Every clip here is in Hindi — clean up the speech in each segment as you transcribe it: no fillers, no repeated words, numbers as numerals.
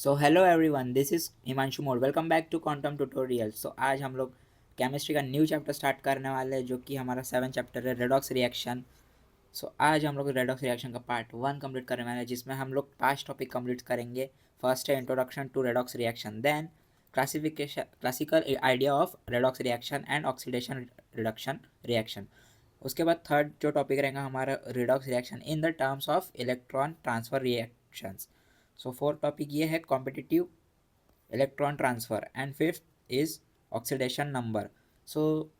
So hello everyone, this is Himanshu Mod. Welcome back to Quantum Tutorial. So आज हम लोग केमिस्ट्री का न्यू चैप्टर स्टार्ट करने वाले हैं, जो कि हमारा 7 चैप्टर है, रेडॉक्स रिएक्शन। सो आज हम लोग रेडॉक्स रिएक्शन का पार्ट 1 कंप्लीट करने वाले हैं, जिसमें हम लोग 5 टॉपिक कंप्लीट करेंगे। फर्स्ट है introduction to redox reaction, then classification classical idea of redox reaction and oxidation reduction reaction. उसके बाद थर्ड जो टॉपिक रहेगा हमारा, redox reaction in the terms of electron transfer reactions. So fourth topic ये है competitive electron transfer and fifth is oxidation number. So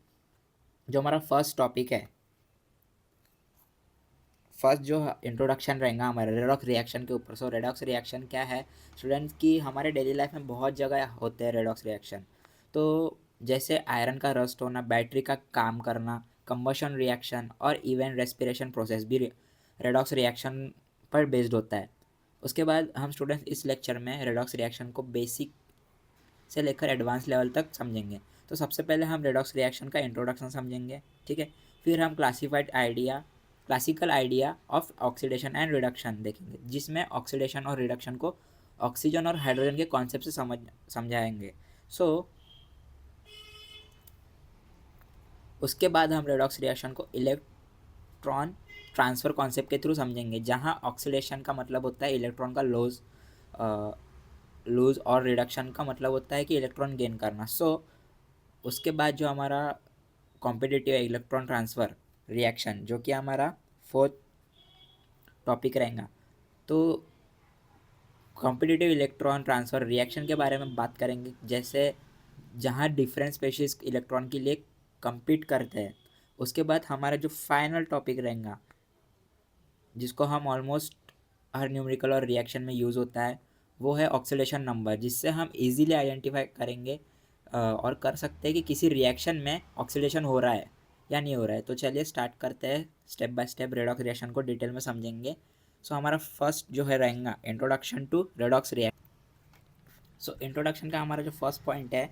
जो हमारा फर्स्ट टॉपिक है, फर्स्ट जो इंट्रोडक्शन रहेगा हमारे रेडॉक्स रिएक्शन के ऊपर। सो रेडॉक्स रिएक्शन क्या है स्टूडेंट्स की, हमारे डेली लाइफ में बहुत जगह होते हैं रेडॉक्स रिएक्शन। तो जैसे आयरन का रस्ट होना, बैटरी का काम करना, कंबशन रिएक्शन और इवन रेस्पिरेशन प्रोसेस भी रेडॉक्स रिएक्शन पर बेस्ड होता है। उसके बाद हम स्टूडेंट्स इस लेक्चर में रेडॉक्स रिएक्शन को बेसिक से लेकर एडवांस लेवल तक समझेंगे। तो सबसे पहले हम रेडॉक्स रिएक्शन का इंट्रोडक्शन समझेंगे, ठीक है। फिर हम classical idea of oxidation and reduction देखेंगे, जिसमें ऑक्सीडेशन और रिडक्शन को ऑक्सीजन और हाइड्रोजन के कॉन्सेप्ट से समझाएंगे। सो उसके बाद हम रेडॉक्स रिएक्शन को इलेक्ट्रॉन ट्रांसफ़र कॉन्सेप्ट के थ्रू समझेंगे, जहाँ ऑक्सीडेशन का मतलब होता है इलेक्ट्रॉन का लूज और रिडक्शन का मतलब होता है कि इलेक्ट्रॉन गेन करना। उसके बाद जो हमारा कॉम्पिटिटिव इलेक्ट्रॉन ट्रांसफ़र रिएक्शन, जो कि हमारा फोर्थ टॉपिक रहेगा। तो कॉम्पिटिटिव इलेक्ट्रॉन ट्रांसफ़र रिएक्शन के बारे में बात करेंगे, जैसे जहाँ डिफरेंट स्पेशीज इलेक्ट्रॉन के लिए compete करते हैं। उसके बाद हमारा जो फाइनल टॉपिक रहेगा, जिसको हम ऑलमोस्ट हर न्यूमेरिकल और रिएक्शन में यूज़ होता है, वो है ऑक्सीडेशन नंबर, जिससे हम इजीली आइडेंटिफाई करेंगे और कर सकते हैं कि किसी रिएक्शन में ऑक्सीडेशन हो रहा है या नहीं हो रहा है। तो चलिए स्टार्ट करते हैं, step by step redox reaction को डिटेल में समझेंगे। सो हमारा फर्स्ट जो है रहेगा introduction to redox reaction. So introduction का हमारा जो फर्स्ट पॉइंट है,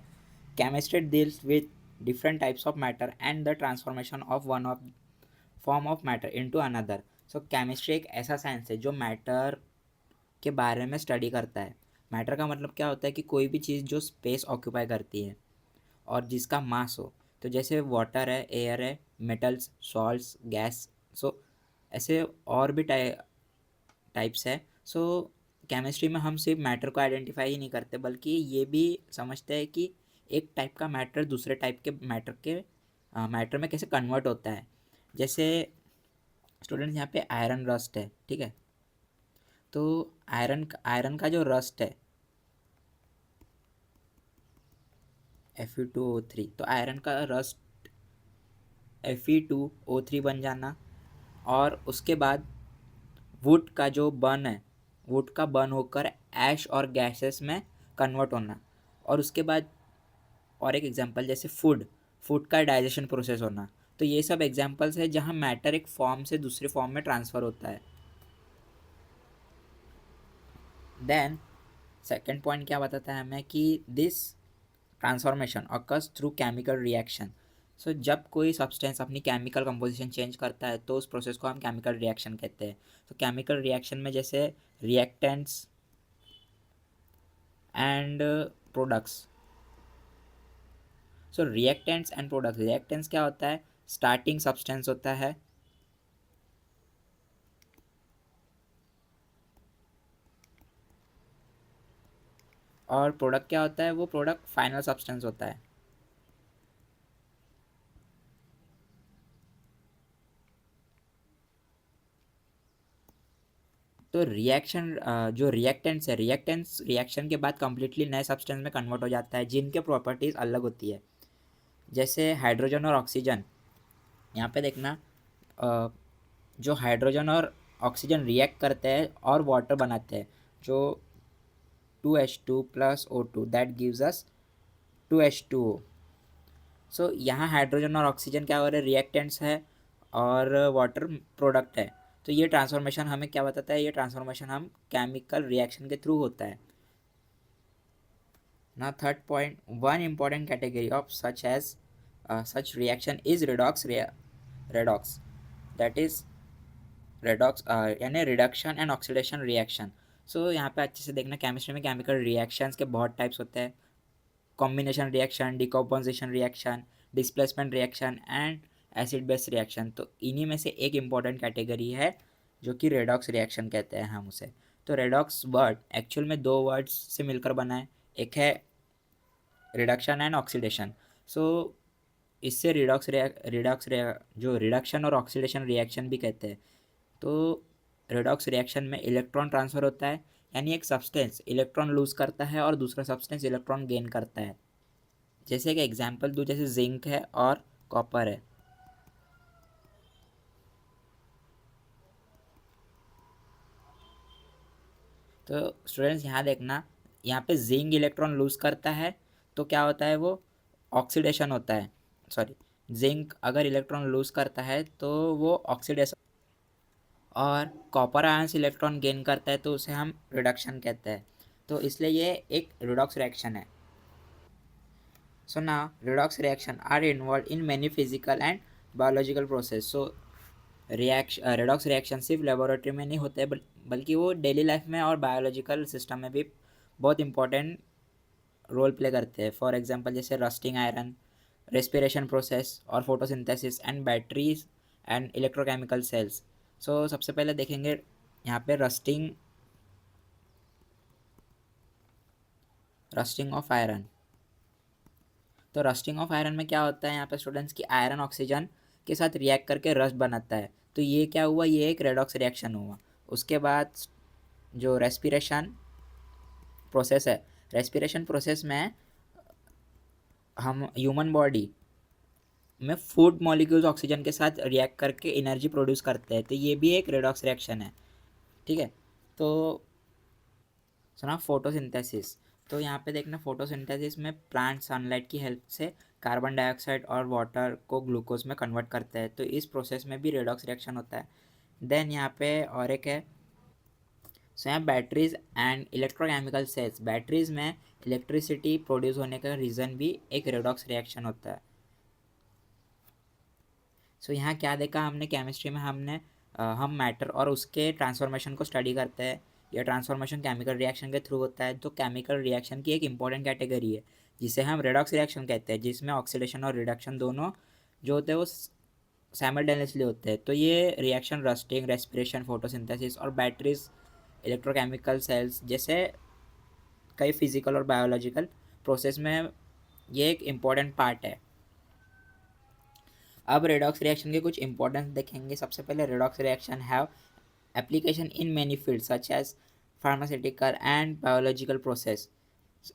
chemistry deals with different types of matter and the transformation of one of form of matter into another. So chemistry एक ऐसा साइंस है जो मैटर के बारे में स्टडी करता है। मैटर का मतलब क्या होता है कि कोई भी चीज़ जो स्पेस ऑक्यूपाई करती है और जिसका मास हो। तो जैसे वाटर है, एयर है, मेटल्स, सॉल्ट्स, गैस। सो ऐसे और भी टाइप्स है। सो केमिस्ट्री में हम सिर्फ मैटर को आइडेंटिफाई ही नहीं करते, बल्कि ये भी समझते हैं कि एक टाइप का मैटर दूसरे टाइप के मैटर में कैसे कन्वर्ट होता है। जैसे स्टूडेंट्स यहाँ पे आयरन रस्ट है, ठीक है। तो आयरन का जो रस्ट है Fe2O3, तो आयरन का रस्ट Fe2O3 बन जाना, और उसके बाद वुड का जो बर्न है, वुड का बर्न होकर ऐश और गैसेस में कन्वर्ट होना। और उसके बाद और एक एग्जांपल जैसे फूड का डाइजेशन प्रोसेस होना। तो ये सब एग्जांपल्स है जहाँ मैटर एक फॉर्म से दूसरे फॉर्म में ट्रांसफ़र होता है। देन सेकेंड पॉइंट क्या बताता है हमें कि this transformation occurs through chemical reaction. So जब कोई सब्सटेंस अपनी केमिकल कंपोजिशन चेंज करता है, तो उस प्रोसेस को हम केमिकल रिएक्शन कहते हैं। तो केमिकल रिएक्शन में जैसे reactants and products. So reactants and products, reactants क्या होता है, स्टार्टिंग सब्सटेंस होता है, और प्रोडक्ट क्या होता है, वो प्रोडक्ट फाइनल सब्सटेंस होता है। तो रिएक्शन जो रिएक्टेंट्स है, रिएक्टेंट्स रिएक्शन के बाद कम्प्लीटली नए सब्सटेंस में कन्वर्ट हो जाता है, जिनके प्रॉपर्टीज़ अलग होती है। जैसे हाइड्रोजन और ऑक्सीजन, यहाँ पे देखना, जो हाइड्रोजन और ऑक्सीजन रिएक्ट करते हैं और वाटर बनाते हैं, जो 2H2 + O2 that gives us 2H2O। सो यहाँ हाइड्रोजन और ऑक्सीजन क्या हो रहे हैं, रिएक्टेंट्स है, और वाटर प्रोडक्ट है। तो ये ट्रांसफॉर्मेशन हमें क्या बताता है, ये ट्रांसफॉर्मेशन हम केमिकल रिएक्शन के थ्रू होता है ना। Third point, one important category of such reaction is redox, that is यानी reduction and oxidation reaction. So यहाँ पे अच्छे से देखना, केमिस्ट्री में केमिकल रिएक्शंस के बहुत टाइप्स होते हैं, combination reaction, decomposition reaction, displacement reaction and acid base reaction. तो इन्हीं में से एक इम्पॉर्टेंट कैटेगरी है जो कि रेडॉक्स रिएक्शन कहते हैं हम उसे। तो रेडॉक्स वर्ड एक्चुअल में दो वर्ड्स से मिलकर बना है, एक है रिडक्शन एंड ऑक्सीडेशन। सो इससे जो रिडक्शन और ऑक्सीडेशन रिएक्शन भी कहते हैं। तो रेडॉक्स रिएक्शन में इलेक्ट्रॉन ट्रांसफ़र होता है, यानी एक सब्सटेंस इलेक्ट्रॉन लूज़ करता है और दूसरा सब्सटेंस इलेक्ट्रॉन गेन करता है। जैसे कि एग्जांपल दूँ, जैसे जिंक है और कॉपर है। तो स्टूडेंट्स यहाँ देखना, यहाँ पे जिंक इलेक्ट्रॉन लूज़ करता है तो क्या होता है, वो ऑक्सीडेशन होता है। सॉरी, जिंक अगर इलेक्ट्रॉन लूज़ करता है तो वो ऑक्सीडेशन, और कॉपर आयंस इलेक्ट्रॉन गेन करता है तो उसे हम रिडक्शन कहते हैं। तो इसलिए ये एक रिडॉक्स रिएक्शन है। So now redox reaction are involve in many physical and biological process. So redox reaction सिर्फ लेबोरेटरी में नहीं होते बल्कि वो डेली लाइफ में और बायोलॉजिकल सिस्टम में भी बहुत इंपॉर्टेंट रोल प्ले करते हैं। फॉर एग्जांपल जैसे रस्टिंग आयरन, रेस्पिरेशन प्रोसेस और photosynthesis and batteries and electrochemical cells. So सबसे पहले देखेंगे यहाँ पे रस्टिंग ऑफ आयरन। तो रस्टिंग ऑफ आयरन में क्या होता है यहाँ पे स्टूडेंट्स, की आयरन ऑक्सीजन के साथ रिएक्ट करके रस्ट बनाता है। तो ये क्या हुआ, ये एक रेडॉक्स रिएक्शन हुआ। उसके बाद जो रेस्पिरेशन प्रोसेस है, रेस्पिरेशन प्रोसेस में हम ह्यूमन बॉडी में फूड मॉलिक्यूल्स ऑक्सीजन के साथ रिएक्ट करके एनर्जी प्रोड्यूस करते हैं। तो ये भी एक रेडॉक्स रिएक्शन है, ठीक है। तो सुना फोटोसिंथेसिस। तो यहाँ पे देखना, फोटोसिंथेसिस में प्लांट सनलाइट की हेल्प से कार्बन डाइऑक्साइड और वाटर को ग्लूकोज में कन्वर्ट करता है। तो इस प्रोसेस में भी रेडॉक्स रिएक्शन होता है। देन यहाँ पे और एक है, सो यहाँ batteries and electrochemical sales. Batteries में इलेक्ट्रिसिटी प्रोड्यूस होने का रीज़न भी एक रेडॉक्स रिएक्शन होता है। सो यहाँ क्या देखा हमने, केमिस्ट्री में हम मैटर और उसके ट्रांसफॉर्मेशन को स्टडी करते हैं। यह ट्रांसफॉर्मेशन केमिकल रिएक्शन के थ्रू होता है। तो केमिकल रिएक्शन की एक इंपॉर्टेंट कैटेगरी है जिसे हम रेडॉक्स रिएक्शन कहते हैं, जिसमें ऑक्सीडेशन और रिडक्शन दोनों जो होते हैं वो साइमल्टेनियसली होते हैं। तो ये रिएक्शन रस्टिंग, रेस्पिरेशन, फोटोसिंथेसिस और बैटरीज, इलेक्ट्रोकेमिकल सेल्स जैसे कई फिजिकल और बायोलॉजिकल प्रोसेस में ये एक इम्पॉर्टेंट पार्ट है। अब रेडॉक्स रिएक्शन के कुछ इंपॉर्टेंस देखेंगे। सबसे पहले redox reaction have application in many field such as pharmaceutical and biological process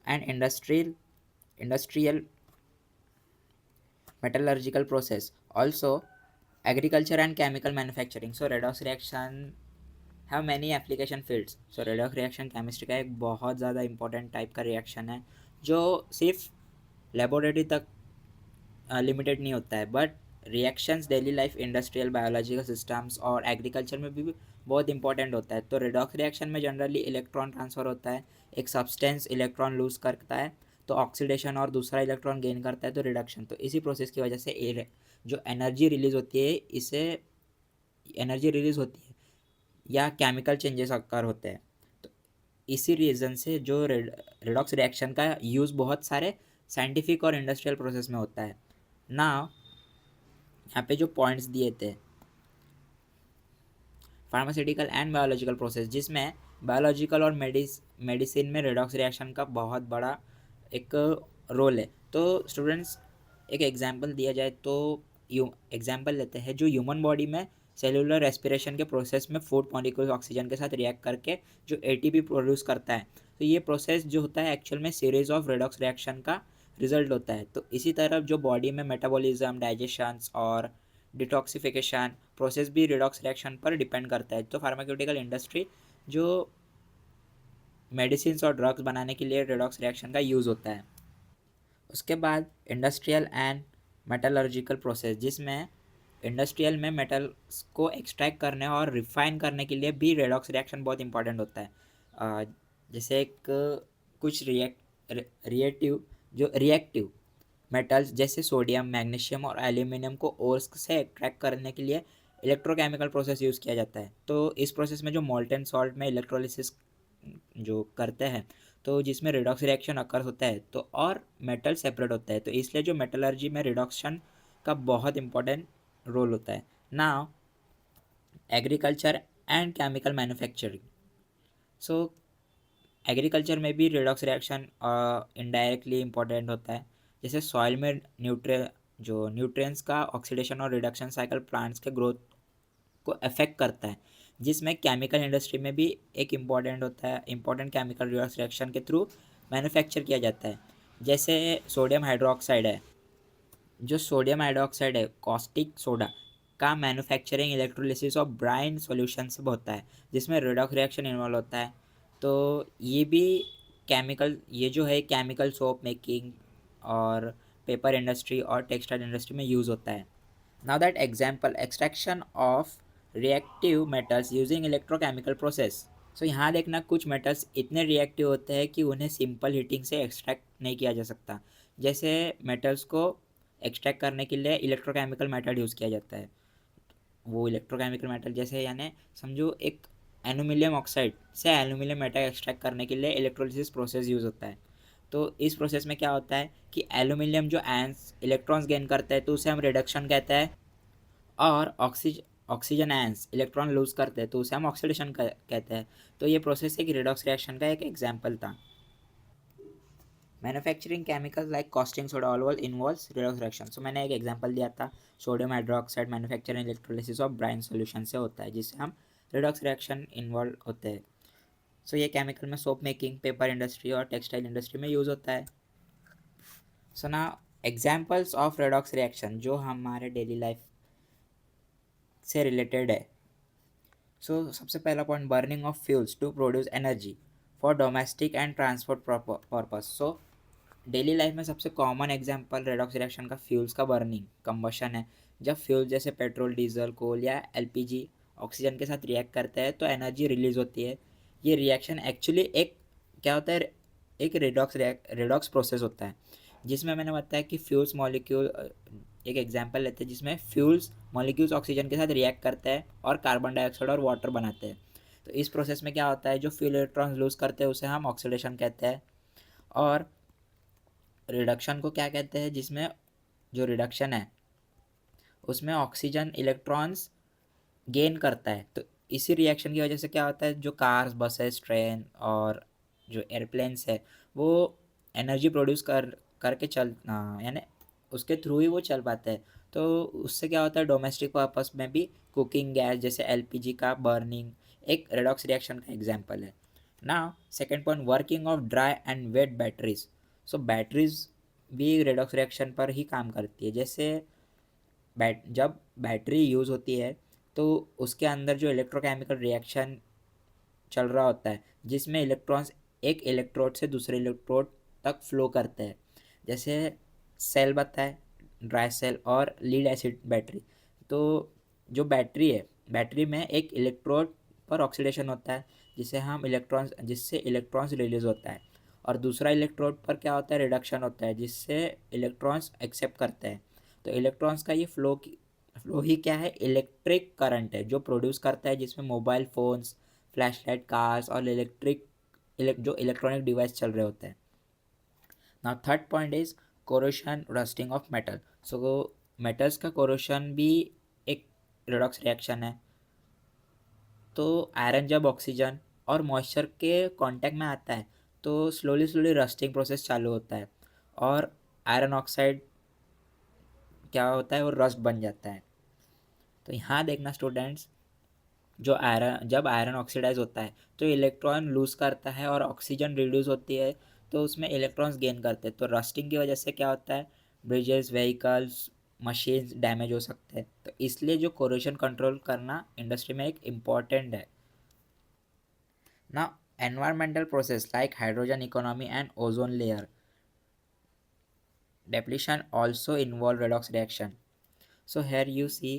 and industrial metallurgical process, also agriculture and chemical manufacturing. So redox reaction have many application fields. So redox reaction chemistry का एक बहुत ज़्यादा इंपॉर्टेंट टाइप का रिएक्शन है जो सिर्फ लेबोरेटरी तक लिमिटेड नहीं होता है, but reactions daily life, industrial, biological systems और एग्रीकल्चर में भी बहुत इंपॉर्टेंट होता है। तो रेडॉक्स रिएक्शन में जनरली इलेक्ट्रॉन ट्रांसफ़र होता है, एक सब्सटेंस इलेक्ट्रॉन लूज़ करता है तो ऑक्सीडेशन, और दूसरा इलेक्ट्रॉन गेन करता है तो रिडक्शन। तो इसी प्रोसेस की वजह से जो एनर्जी रिलीज़ होती है, इससे एनर्जी रिलीज़ होती है या केमिकल चेंजेस अकर होते हैं। तो इसी रीज़न से जो रेडॉक्स रिएक्शन का यूज़ बहुत सारे साइंटिफिक और इंडस्ट्रियल प्रोसेस में होता है। ना यहाँ पे जो पॉइंट्स दिए थे, फार्मास्यूटिकल एंड बायोलॉजिकल प्रोसेस, जिसमें बायोलॉजिकल और मेडिसिन में रेडॉक्स रिएक्शन का बहुत बड़ा एक रोल है। तो स्टूडेंट्स एक एग्जांपल दिया जाए तो एग्जांपल लेते हैं, जो ह्यूमन बॉडी में सेलुलर रेस्पिरेशन के प्रोसेस में फूड मॉलिक्यूल्स ऑक्सीजन के साथ रिएक्ट करके जो एटीपी प्रोड्यूस करता है। तो ये प्रोसेस जो होता है एक्चुअल में सीरीज ऑफ रेडॉक्स रिएक्शन का रिजल्ट होता है। तो इसी तरह जो बॉडी में मेटाबॉलिज्म, डाइजेशंस और डिटॉक्सिफिकेशन प्रोसेस भी रेडॉक्स रिएक्शन पर डिपेंड करता है। तो फार्मास्यूटिकल इंडस्ट्री जो मेडिसिन और ड्रग्स बनाने के लिए रेडॉक्स रिएक्शन का यूज़ होता है। उसके बाद इंडस्ट्रियल एंड मेटलर्जिकल प्रोसेस, जिसमें इंडस्ट्रियल में मेटल्स को एक्सट्रैक्ट करने और रिफाइन करने के लिए भी रेडॉक्स रिएक्शन बहुत इंपॉर्टेंट होता है। जैसे एक कुछ रिएक्टिव मेटल्स जैसे सोडियम, मैग्नीशियम और एल्यूमिनियम को ओर्स से एक्सट्रैक्ट करने के लिए इलेक्ट्रोकेमिकल प्रोसेस यूज़ किया जाता है। तो इस प्रोसेस में जो मोल्टेन सॉल्ट में इलेक्ट्रोलिसिस जो करते हैं, तो जिसमें रिडॉक्स रिएक्शन अकर होता है तो और मेटल सेपरेट होता है, तो इसलिए जो मेटलर्जी में रिडक्शन का बहुत इंपॉर्टेंट रोल होता है। Now agriculture and chemical manufacturing. So agriculture में भी रिडॉक्स रिएक्शन इनडायरेक्टली इम्पोर्टेंट होता है। जैसे सॉइल में न्यूट्रिएंट्स का ऑक्सीडेशन और रिडक्शन साइकिल प्लांट्स के ग्रोथ को अफेक्ट करता है, जिसमें केमिकल इंडस्ट्री में भी एक इम्पॉर्टेंट होता है। इम्पॉर्टेंट केमिकल रिडॉक्स रिएक्शन के थ्रू मैन्युफैक्चर किया जाता है। जैसे सोडियम हाइड्रोक्साइड है, जो सोडियम हाइड्रोक्साइड है कॉस्टिक सोडा का manufacturing electrolysis of brine solution से होता है, जिसमें रिडॉक्स रिएक्शन इन्वॉल्व होता है। तो ये भी ये जो है केमिकल सोप मेकिंग और पेपर इंडस्ट्री और टेक्सटाइल इंडस्ट्री में यूज़ होता है। Now that example extraction of reactive metals using electrochemical process. So यहाँ देखना, कुछ मेटल्स इतने रिएक्टिव होते हैं कि उन्हें सिंपल हीटिंग से एक्सट्रैक्ट नहीं किया जा सकता। जैसे मेटल्स को एक्सट्रैक्ट करने के लिए इलेक्ट्रोकेमिकल मेथड यूज़ किया जाता है। वो इलेक्ट्रोकेमिकल मेटल जैसे यानी समझो एक एल्यूमिनियम ऑक्साइड से एल्यूमिनियम मेटल एक्सट्रैक्ट करने के लिए इलेक्ट्रोलिसिस प्रोसेस यूज़ होता है। तो इस प्रोसेस में क्या होता है कि एल्यूमिनियम जो आयंस इलेक्ट्रॉन्स गेन करता है तो उसे हम रिडक्शन कहते हैं, और ऑक्सीजन आयंस इलेक्ट्रॉन लूज करते हैं तो उसे हम ऑक्सीडेशन कहते हैं। तो ये प्रोसेस एक रिडॉक्स रिएक्शन का एक एग्जाम्पल था। Manufacturing chemicals like caustic soda all involves redox reaction. So मैंने एक एग्जांपल दिया था, sodium hydroxide manufacturing electrolysis of brine solution से होता है, जिससे हम रिडॉक्स रिएक्शन इन्वॉल्व होते हैं। सो ये केमिकल में सोप मेकिंग, पेपर इंडस्ट्री और टेक्सटाइल इंडस्ट्री में यूज़ होता है। सो ना एग्जाम्पल्स ऑफ रिडॉक्स रिएक्शन जो हमारे डेली लाइफ से रिलेटेड है। सो सबसे पहला point, burning of fuels to produce energy for domestic and transport purpose. So daily life में सबसे कॉमन एग्जांपल रेडॉक्स रिएक्शन का फ्यूल्स का बर्निंग कंबशन है। जब फ्यूल जैसे पेट्रोल, डीजल, कोल या एलपीजी ऑक्सीजन के साथ रिएक्ट करता है तो एनर्जी रिलीज होती है। ये रिएक्शन एक्चुअली एक क्या होता है, एक रेडॉक्स प्रोसेस होता है, जिसमें मैंने बताया कि फ्यूल्स मॉलिक्यूल, एक एग्जांपल लेते हैं जिसमें फ्यूल्स मॉलिक्यूल्स ऑक्सीजन के साथ रिएक्ट करते हैं और कार्बन डाइऑक्साइड और वाटर बनाते हैं। तो इस प्रोसेस में क्या होता है, जो फ्यूल इलेक्ट्रॉन्स लूज करते हैं उसे हम ऑक्सीडेशन कहते हैं। और रिडक्शन को क्या कहते हैं, जिसमें जो रिडक्शन है उसमें ऑक्सीजन इलेक्ट्रॉन्स गेन करता है। तो इसी रिएक्शन की वजह से क्या होता है, जो कार्स, बसेस, ट्रेन और जो एयरप्लेन्स है वो एनर्जी प्रोड्यूस करके यानी उसके थ्रू ही वो चल पाते हैं। तो उससे क्या होता है, डोमेस्टिक पर्पस में भी कुकिंग गैस जैसे एलपीजी का बर्निंग एक रेडॉक्स रिएक्शन का एग्जांपल है। Now second point, working of dry and wet batteries. So batteries भी रेडॉक्स रिएक्शन पर ही काम करती है। जैसे जब बैटरी यूज़ होती है तो उसके अंदर जो इलेक्ट्रोकेमिकल रिएक्शन चल रहा होता है, जिसमें इलेक्ट्रॉन्स एक इलेक्ट्रोड से दूसरे इलेक्ट्रोड तक फ्लो करते हैं। जैसे सेल बताए, ड्राई सेल और लीड एसिड बैटरी। तो जो बैटरी है, बैटरी में एक इलेक्ट्रोड पर ऑक्सीडेशन होता है जिससे इलेक्ट्रॉन्स रिलीज होता है, और दूसरा इलेक्ट्रोड पर क्या होता है, रिडक्शन होता है जिससे इलेक्ट्रॉन्स एक्सेप्ट करते हैं। तो इलेक्ट्रॉन्स का ये फ्लो ही क्या है, इलेक्ट्रिक करंट है जो प्रोड्यूस करता है, जिसमें मोबाइल फ़ोन्स, फ्लैशलाइट, कार्स और जो इलेक्ट्रॉनिक डिवाइस चल रहे होते हैं। Now third point is corrosion rusting of metal. So metals का कोरोशन भी एक रिडॉक्स रिएक्शन है। तो आयरन जब ऑक्सीजन और मॉइस्चर के कांटेक्ट में आता है तो स्लोली स्लोली रस्टिंग प्रोसेस चालू होता है, और आयरन ऑक्साइड क्या होता है, वो रस्ट बन जाता है। तो यहाँ देखना स्टूडेंट्स, जब आयरन ऑक्सीडाइज होता है तो इलेक्ट्रॉन लूज करता है और ऑक्सीजन रिड्यूस होती है, तो उसमें इलेक्ट्रॉन्स गेन करते हैं। तो रस्टिंग की वजह से क्या होता है, ब्रिजेस, व्हीकल्स, मशीन्स डैमेज हो सकते हैं। तो इसलिए जो कोरोशन कंट्रोल करना इंडस्ट्री में एक इम्पॉर्टेंट है। ना environmental process like hydrogen economy and ozone layer depletion also involve redox reaction. So here you see,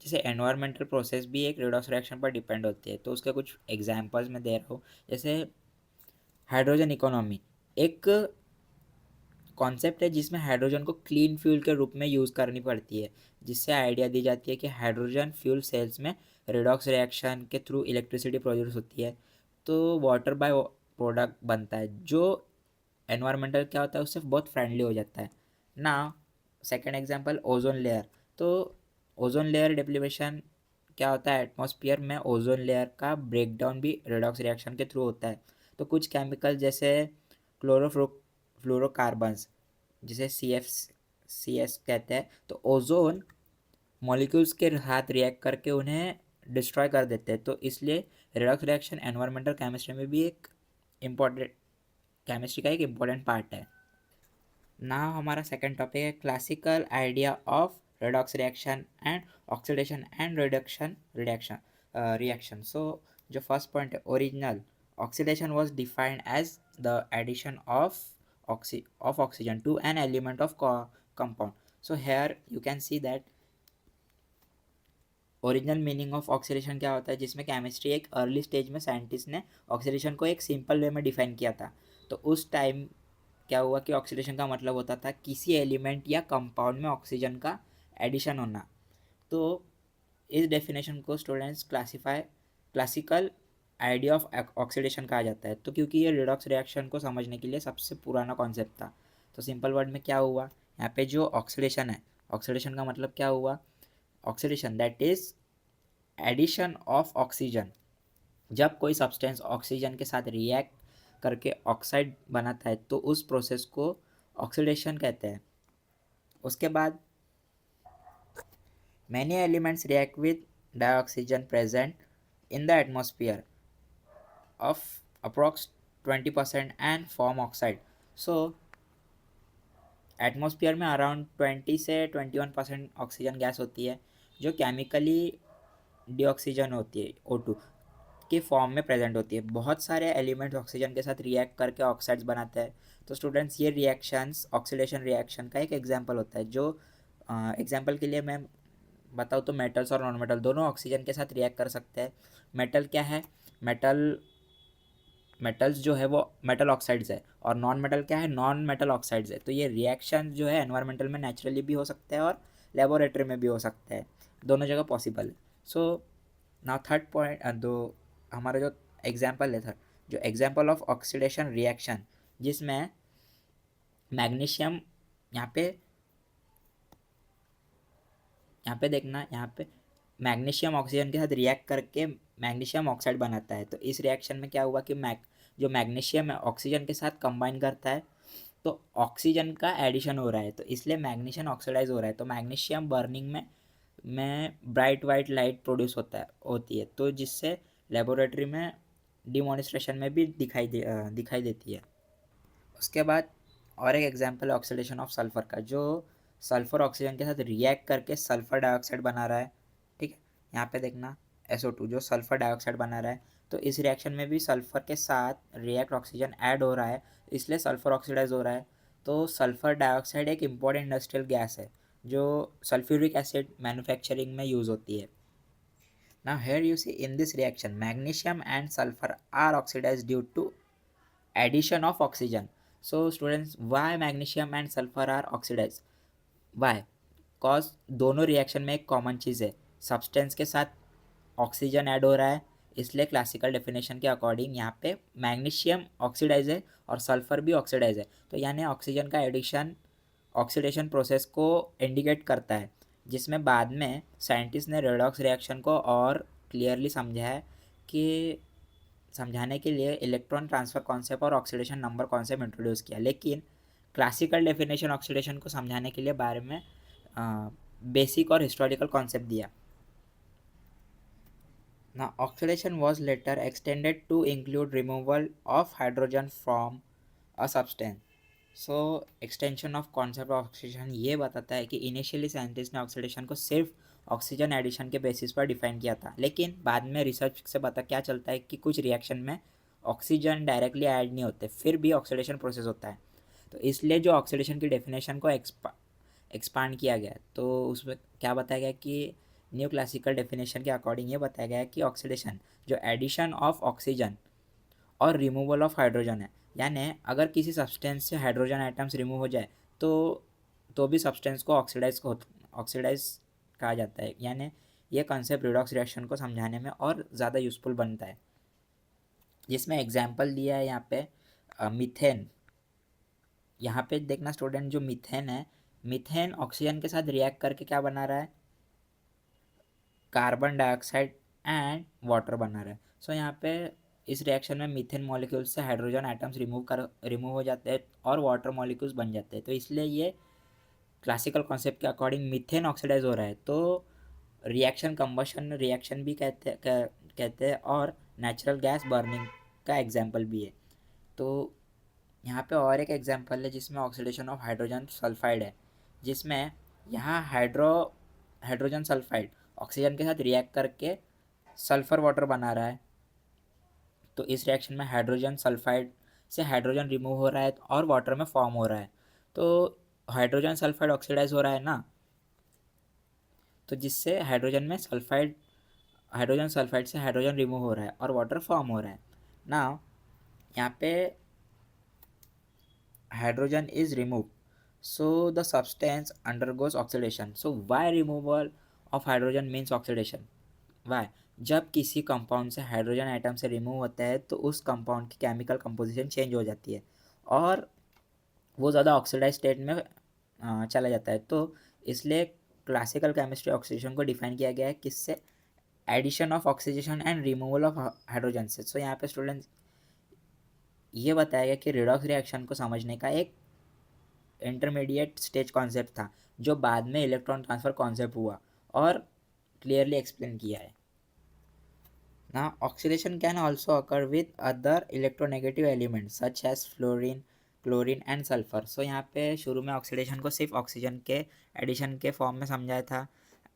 जैसे एनवायरमेंटल प्रोसेस भी एक रेडॉक्स रिएक्शन पर डिपेंड होती है। तो उसके कुछ एग्जांपल्स मैं दे रहा हूँ। जैसे हाइड्रोजन इकोनॉमी एक कॉन्सेप्ट है जिसमें हाइड्रोजन को क्लीन फ्यूल के रूप में यूज़ करनी पड़ती है, जिससे आइडिया दी जाती है कि हाइड्रोजन फ्यूल सेल्स में रेडॉक्स रिएक्शन के थ्रू इलेक्ट्रिसिटी प्रोड्यूस होती है। तो वाटर बाय प्रोडक्ट बनता है जो एनवायरमेंटल क्या होता है उससे बहुत फ्रेंडली हो जाता है ना। Second example ozone layer. तो ओजोन लेयर डिप्लीशन क्या होता है, एटमॉस्फेयर में ओजोन लेयर का ब्रेकडाउन भी रेडॉक्स रिएक्शन के थ्रू होता है। तो कुछ केमिकल जैसे फ्लोरोकार्बन्स जिसे सी एस कहते हैं, तो ओजोन मॉलिक्यूल्स के साथ रिएक्ट करके उन्हें डिस्ट्रॉय कर देते हैं। तो इसलिए रेडॉक्स रिएक्शन एनवायरमेंटल केमिस्ट्री में भी एक इम्पॉर्टेंट केमिस्ट्री का एक इम्पॉर्टेंट पार्ट है। ना हमारा सेकंड टॉपिक है classical idea of redox reaction and oxidation and reaction. So जो फर्स्ट पॉइंट है original oxidation was defined as the addition of oxygen to an element of compound. So here you can see that original meaning of oxidation क्या होता है, जिसमें केमिस्ट्री एक अर्ली स्टेज में साइंटिस्ट ने ऑक्सीडेशन को एक सिंपल वे में डिफाइन किया था। तो उस टाइम क्या हुआ कि ऑक्सीडेशन का मतलब होता था किसी एलिमेंट या कंपाउंड में ऑक्सीजन का एडिशन होना। तो इस डेफिनेशन को students classical idea of oxidation कहा जाता है। तो क्योंकि ये रिडॉक्स रिएक्शन को समझने के लिए सबसे पुराना कॉन्सेप्ट था। तो सिंपल वर्ड में क्या हुआ, यहाँ पे जो ऑक्सीडेशन है, ऑक्सीडेशन का मतलब क्या हुआ, oxidation that is addition of oxygen. जब कोई सब्सटेंस ऑक्सीजन के साथ रिएक्ट करके ऑक्साइड बनाता है तो उस प्रोसेस को ऑक्सीडेशन कहते हैं। उसके बाद many elements react with dioxygen present in the atmosphere of approx 20% and form oxide. So atmosphere में अराउंड 20 से 21% ऑक्सीजन गैस होती है जो केमिकली डीऑक्सीजन होती है, O2 के फॉर्म में प्रेजेंट होती है। बहुत सारे एलिमेंट्स ऑक्सीजन के साथ रिएक्ट करके ऑक्साइड्स बनाते हैं। तो स्टूडेंट्स ये रिएक्शंस ऑक्सीडेशन रिएक्शन का एक एग्जांपल होता है। जो एग्जांपल के लिए मैं बताऊँ तो मेटल्स और नॉन मेटल दोनों ऑक्सीजन के साथ रिएक्ट कर सकते हैं। मेटल क्या है, मेटल्स जो है वो मेटल ऑक्साइड्स है, और नॉन मेटल क्या है, नॉन मेटल ऑक्साइड्स है। तो ये रिएक्शन जो है एनवायरमेंटल में नेचुरली भी हो सकते हैं और लेबोरेटरी में भी हो सकते हैं, दोनों जगह पॉसिबल है। सो नाउ थर्ड पॉइंट, दो हमारा जो एग्जांपल है थर्ड, जो एग्जांपल ऑफ ऑक्सीडेशन रिएक्शन, जिसमें मैग्नीशियम यहाँ पे देखना, यहाँ पे मैग्नीशियम ऑक्सीजन के साथ रिएक्ट करके मैग्नीशियम ऑक्साइड बनाता है। तो इस रिएक्शन में क्या हुआ कि जो मैग्नीशियम है ऑक्सीजन के साथ कंबाइन करता है तो ऑक्सीजन का एडिशन हो रहा है, तो इसलिए मैग्नीशियम ऑक्सीडाइज हो रहा है। तो मैग्नीशियम बर्निंग में ब्राइट वाइट लाइट प्रोड्यूस होती है, तो जिससे लेबोरेटरी में डिमॉन्स्ट्रेशन में भी दिखाई देती है। उसके बाद और एक एग्जांपल है ऑक्सीडेशन ऑफ सल्फर का, जो सल्फर ऑक्सीजन के साथ रिएक्ट करके सल्फर डाइऑक्साइड बना रहा है। ठीक है, यहाँ पे देखना SO2 जो सल्फर डाइऑक्साइड बना रहा है, तो इस रिएक्शन में भी सल्फर के साथ रिएक्ट ऑक्सीजन ऐड हो रहा है, इसलिए सल्फर ऑक्सीडाइज हो रहा है। तो सल्फर डाइऑक्साइड एक इम्पॉर्टेंट इंडस्ट्रियल गैस है जो सल्फ्यूरिक एसिड मैन्युफैक्चरिंग में यूज़ होती है। Now here you see in this reaction magnesium and sulfur are oxidized due to addition of oxygen. So students, why magnesium and sulfur are oxidized? Why? Cause दोनों रिएक्शन में एक कॉमन चीज़ है, सब्सटेंस के साथ ऑक्सीजन ऐड हो रहा है, इसलिए क्लासिकल डेफिनेशन के अकॉर्डिंग यहाँ पे मैग्नीशियम ऑक्सीडाइज है और सल्फर भी ऑक्सीडाइज है। तो यानी ऑक्सीजन का एडिशन ऑक्सीडेशन प्रोसेस को इंडिकेट करता है, जिसमें बाद में साइंटिस्ट ने रेडॉक्स रिएक्शन को और क्लियरली समझाने के लिए इलेक्ट्रॉन ट्रांसफ़र कॉन्सेप्ट और ऑक्सीडेशन नंबर कॉन्सेप्ट इंट्रोड्यूस किया। लेकिन क्लासिकल डेफिनेशन ऑक्सीडेशन को समझाने के लिए बारे में बेसिक और हिस्टोरिकल कॉन्सेप्ट दिया। Now, oxidation was later extended to include removal of hydrogen from a substance. So, extension of concept of oxidation ये बताता है कि इनिशियली साइंटिस्ट ने ऑक्सीडेशन को सिर्फ ऑक्सीजन एडिशन के बेसिस पर डिफाइन किया था, लेकिन बाद में रिसर्च से पता क्या चलता है कि कुछ रिएक्शन में ऑक्सीजन डायरेक्टली ऐड नहीं होते, फिर भी ऑक्सीडेशन प्रोसेस होता है। तो इसलिए जो ऑक्सीडेशन की डेफिनेशन को एक्सपांड किया गया, तो उसमें क्या बताया गया कि न्यू क्लासिकल डेफिनेशन के अकॉर्डिंग ये बताया गया है कि ऑक्सीडेशन जो एडिशन ऑफ ऑक्सीजन और रिमूवल ऑफ हाइड्रोजन है, यानी अगर किसी सब्सटेंस से हाइड्रोजन आइटम्स रिमूव हो जाए तो भी सब्सटेंस को ऑक्सीडाइज कहा जाता है। यानी ये कॉन्सेप्ट रिडॉक्स रिएक्शन को समझाने में और ज़्यादा यूज़फुल बनता है। जिसमें एग्जाम्पल दिया है यहाँ पे मीथेन। यहाँ पे देखना स्टूडेंट, जो मीथेन है, मीथेन ऑक्सीजन के साथ रिएक्ट करके क्या बना रहा है, कार्बन डाइऑक्साइड एंड वाटर बना रहा है। सो यहाँ पे इस रिएक्शन में मीथेन मॉलिक्यूल्स से हाइड्रोजन आइटम्स रिमूव हो जाते हैं और वाटर मॉलिक्यूल्स बन जाते हैं। तो इसलिए ये क्लासिकल कॉन्सेप्ट के अकॉर्डिंग मीथेन ऑक्सीडाइज हो रहा है। तो रिएक्शन कंबशन रिएक्शन भी कहते हैं और नेचुरल गैस बर्निंग का एग्जाम्पल भी है। तो यहाँ पे और एक एग्जांपल है जिसमें ऑक्सीडेशन ऑफ हाइड्रोजन सल्फाइड है, जिसमें यहाँ हाइड्रोजन सल्फाइड ऑक्सीजन के साथ रिएक्ट करके सल्फर वाटर बना रहा है। तो इस रिएक्शन में हाइड्रोजन सल्फाइड से हाइड्रोजन रिमूव हो रहा है और वाटर में फॉर्म हो रहा है। तो हाइड्रोजन सल्फाइड ऑक्सीडाइज हो रहा है ना, तो जिससे हाइड्रोजन सल्फाइड से हाइड्रोजन रिमूव हो रहा है और वाटर फॉर्म हो रहा है ना। यहाँ पे hydrogen is removed, so the substance undergoes oxidation. So why removal of hydrogen means oxidation? why? जब किसी कंपाउंड से हाइड्रोजन आइटम से रिमूव होता है तो उस कंपाउंड की केमिकल कंपोजिशन चेंज हो जाती है और वो ज़्यादा ऑक्सीडाइज स्टेट में चला जाता है। तो इसलिए क्लासिकल केमिस्ट्री ऑक्सीडेशन को डिफाइन किया गया है किससे, addition of oxidation and removal of hydrogen से। सो यहाँ पे स्टूडेंट्स ये बताया गया कि रिडॉक्स रिएक्शन को समझने का एक इंटरमीडिएट स्टेज कॉन्सेप्ट था जो बाद में इलेक्ट्रॉन ट्रांसफ़र कॉन्सेप्ट हुआ और क्लियरली एक्सप्लेन किया है ना। Oxidation can also occur with other electronegative elements such as fluorine, chlorine and sulphur. So यहाँ पे शुरू में ऑक्सीडेशन को सिर्फ ऑक्सीजन के एडिशन के फॉर्म में समझाया था,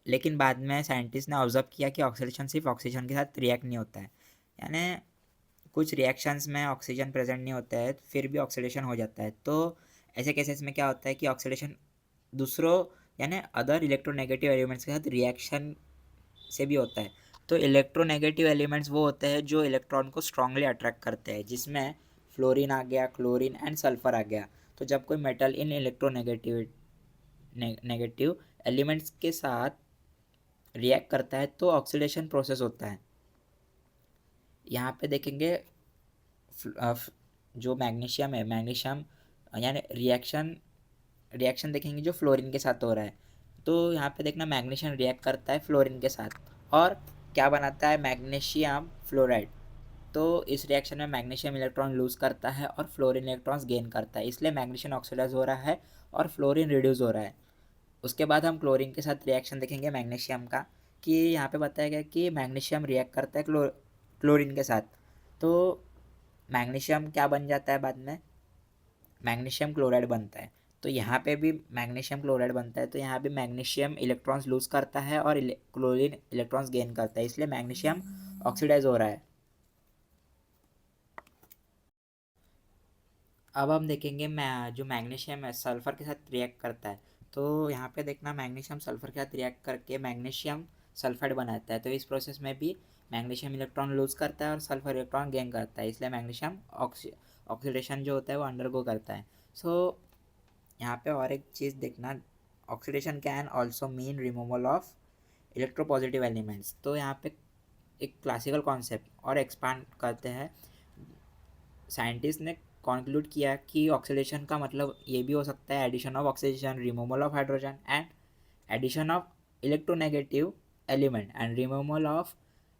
लेकिन बाद में साइंटिस्ट ने ऑब्जर्व किया कि ऑक्सीडेशन सिर्फ ऑक्सीजन के साथ रिएक्ट नहीं होता है, यानी कुछ रिएक्शंस में ऑक्सीजन प्रेजेंट नहीं होता है फिर भी ऑक्सीडेशन हो जाता है। तो ऐसे केसेस में क्या होता है कि ऑक्सीडेशन दूसरों यानी अदर इलेक्ट्रोनेगेटिव एलिमेंट्स के साथ रिएक्शन से भी होता है। तो इलेक्ट्रोनेगेटिव एलिमेंट्स वो होते हैं जो इलेक्ट्रॉन को स्ट्रांगली अट्रैक्ट करते हैं, जिसमें फ्लोरीन आ गया, क्लोरीन एंड सल्फर आ गया। तो जब कोई मेटल इन इलेक्ट्रोनेगेटिव नेगेटिव एलिमेंट्स के साथ रिएक्ट करता है तो ऑक्सीडेशन प्रोसेस होता है। यहाँ पे देखेंगे जो मैग्नीशियम है, मैग्नीशियम यानी रिएक्शन देखेंगे जो फ्लोरीन के साथ हो रहा है। तो यहाँ पे देखना मैग्नीशियम रिएक्ट करता है फ्लोरीन के साथ और क्या बनाता है, मैग्नीशियम फ्लोराइड। तो इस रिएक्शन में मैग्नीशियम इलेक्ट्रॉन लूज करता है और फ्लोरीन इलेक्ट्रॉन्स गेन करता है, इसलिए मैग्नीशियम ऑक्सीडाइज हो रहा है और फ्लोरीन रिड्यूस हो रहा है। उसके बाद हम क्लोरीन के साथ रिएक्शन देखेंगे मैग्नीशियम का, कि यहाँ पे बताया गया कि मैग्नीशियम रिएक्ट करता है क्लोरीन के साथ। तो मैग्नीशियम क्या बन जाता है बाद में, मैग्नीशियम क्लोराइड बनता है। तो यहाँ पे भी मैग्नीशियम क्लोराइड बनता है, तो यहाँ भी मैग्नीशियम इलेक्ट्रॉन्स लूज करता है और क्लोरीन इलेक्ट्रॉन्स गेन करता है, इसलिए मैग्नीशियम ऑक्सीडाइज हो रहा है। अब हम देखेंगे जो मैग्नीशियम है सल्फ़र के साथ रिएक्ट करता है। तो यहाँ पे देखना मैग्नीशियम सल्फ़र के साथ रिएक्ट करके मैग्नीशियम सल्फाइड बनाता है। तो इस प्रोसेस में भी मैग्नीशियम इलेक्ट्रॉन लूज करता है और सल्फर इलेक्ट्रॉन गेन करता है, इसलिए मैग्नीशियम ऑक्सीडेशन जो होता है वो अंडरगो करता है। सो यहाँ पे और एक चीज़ देखना, oxidation can also mean removal of electropositive elements. तो यहाँ पे एक क्लासिकल कॉन्सेप्ट और एक्सपांड करते हैं। साइंटिस्ट ने कॉन्क्लूड किया कि ऑक्सीडेशन का मतलब ये भी हो सकता है addition of oxygen, removal of hydrogen and addition of electronegative element and removal of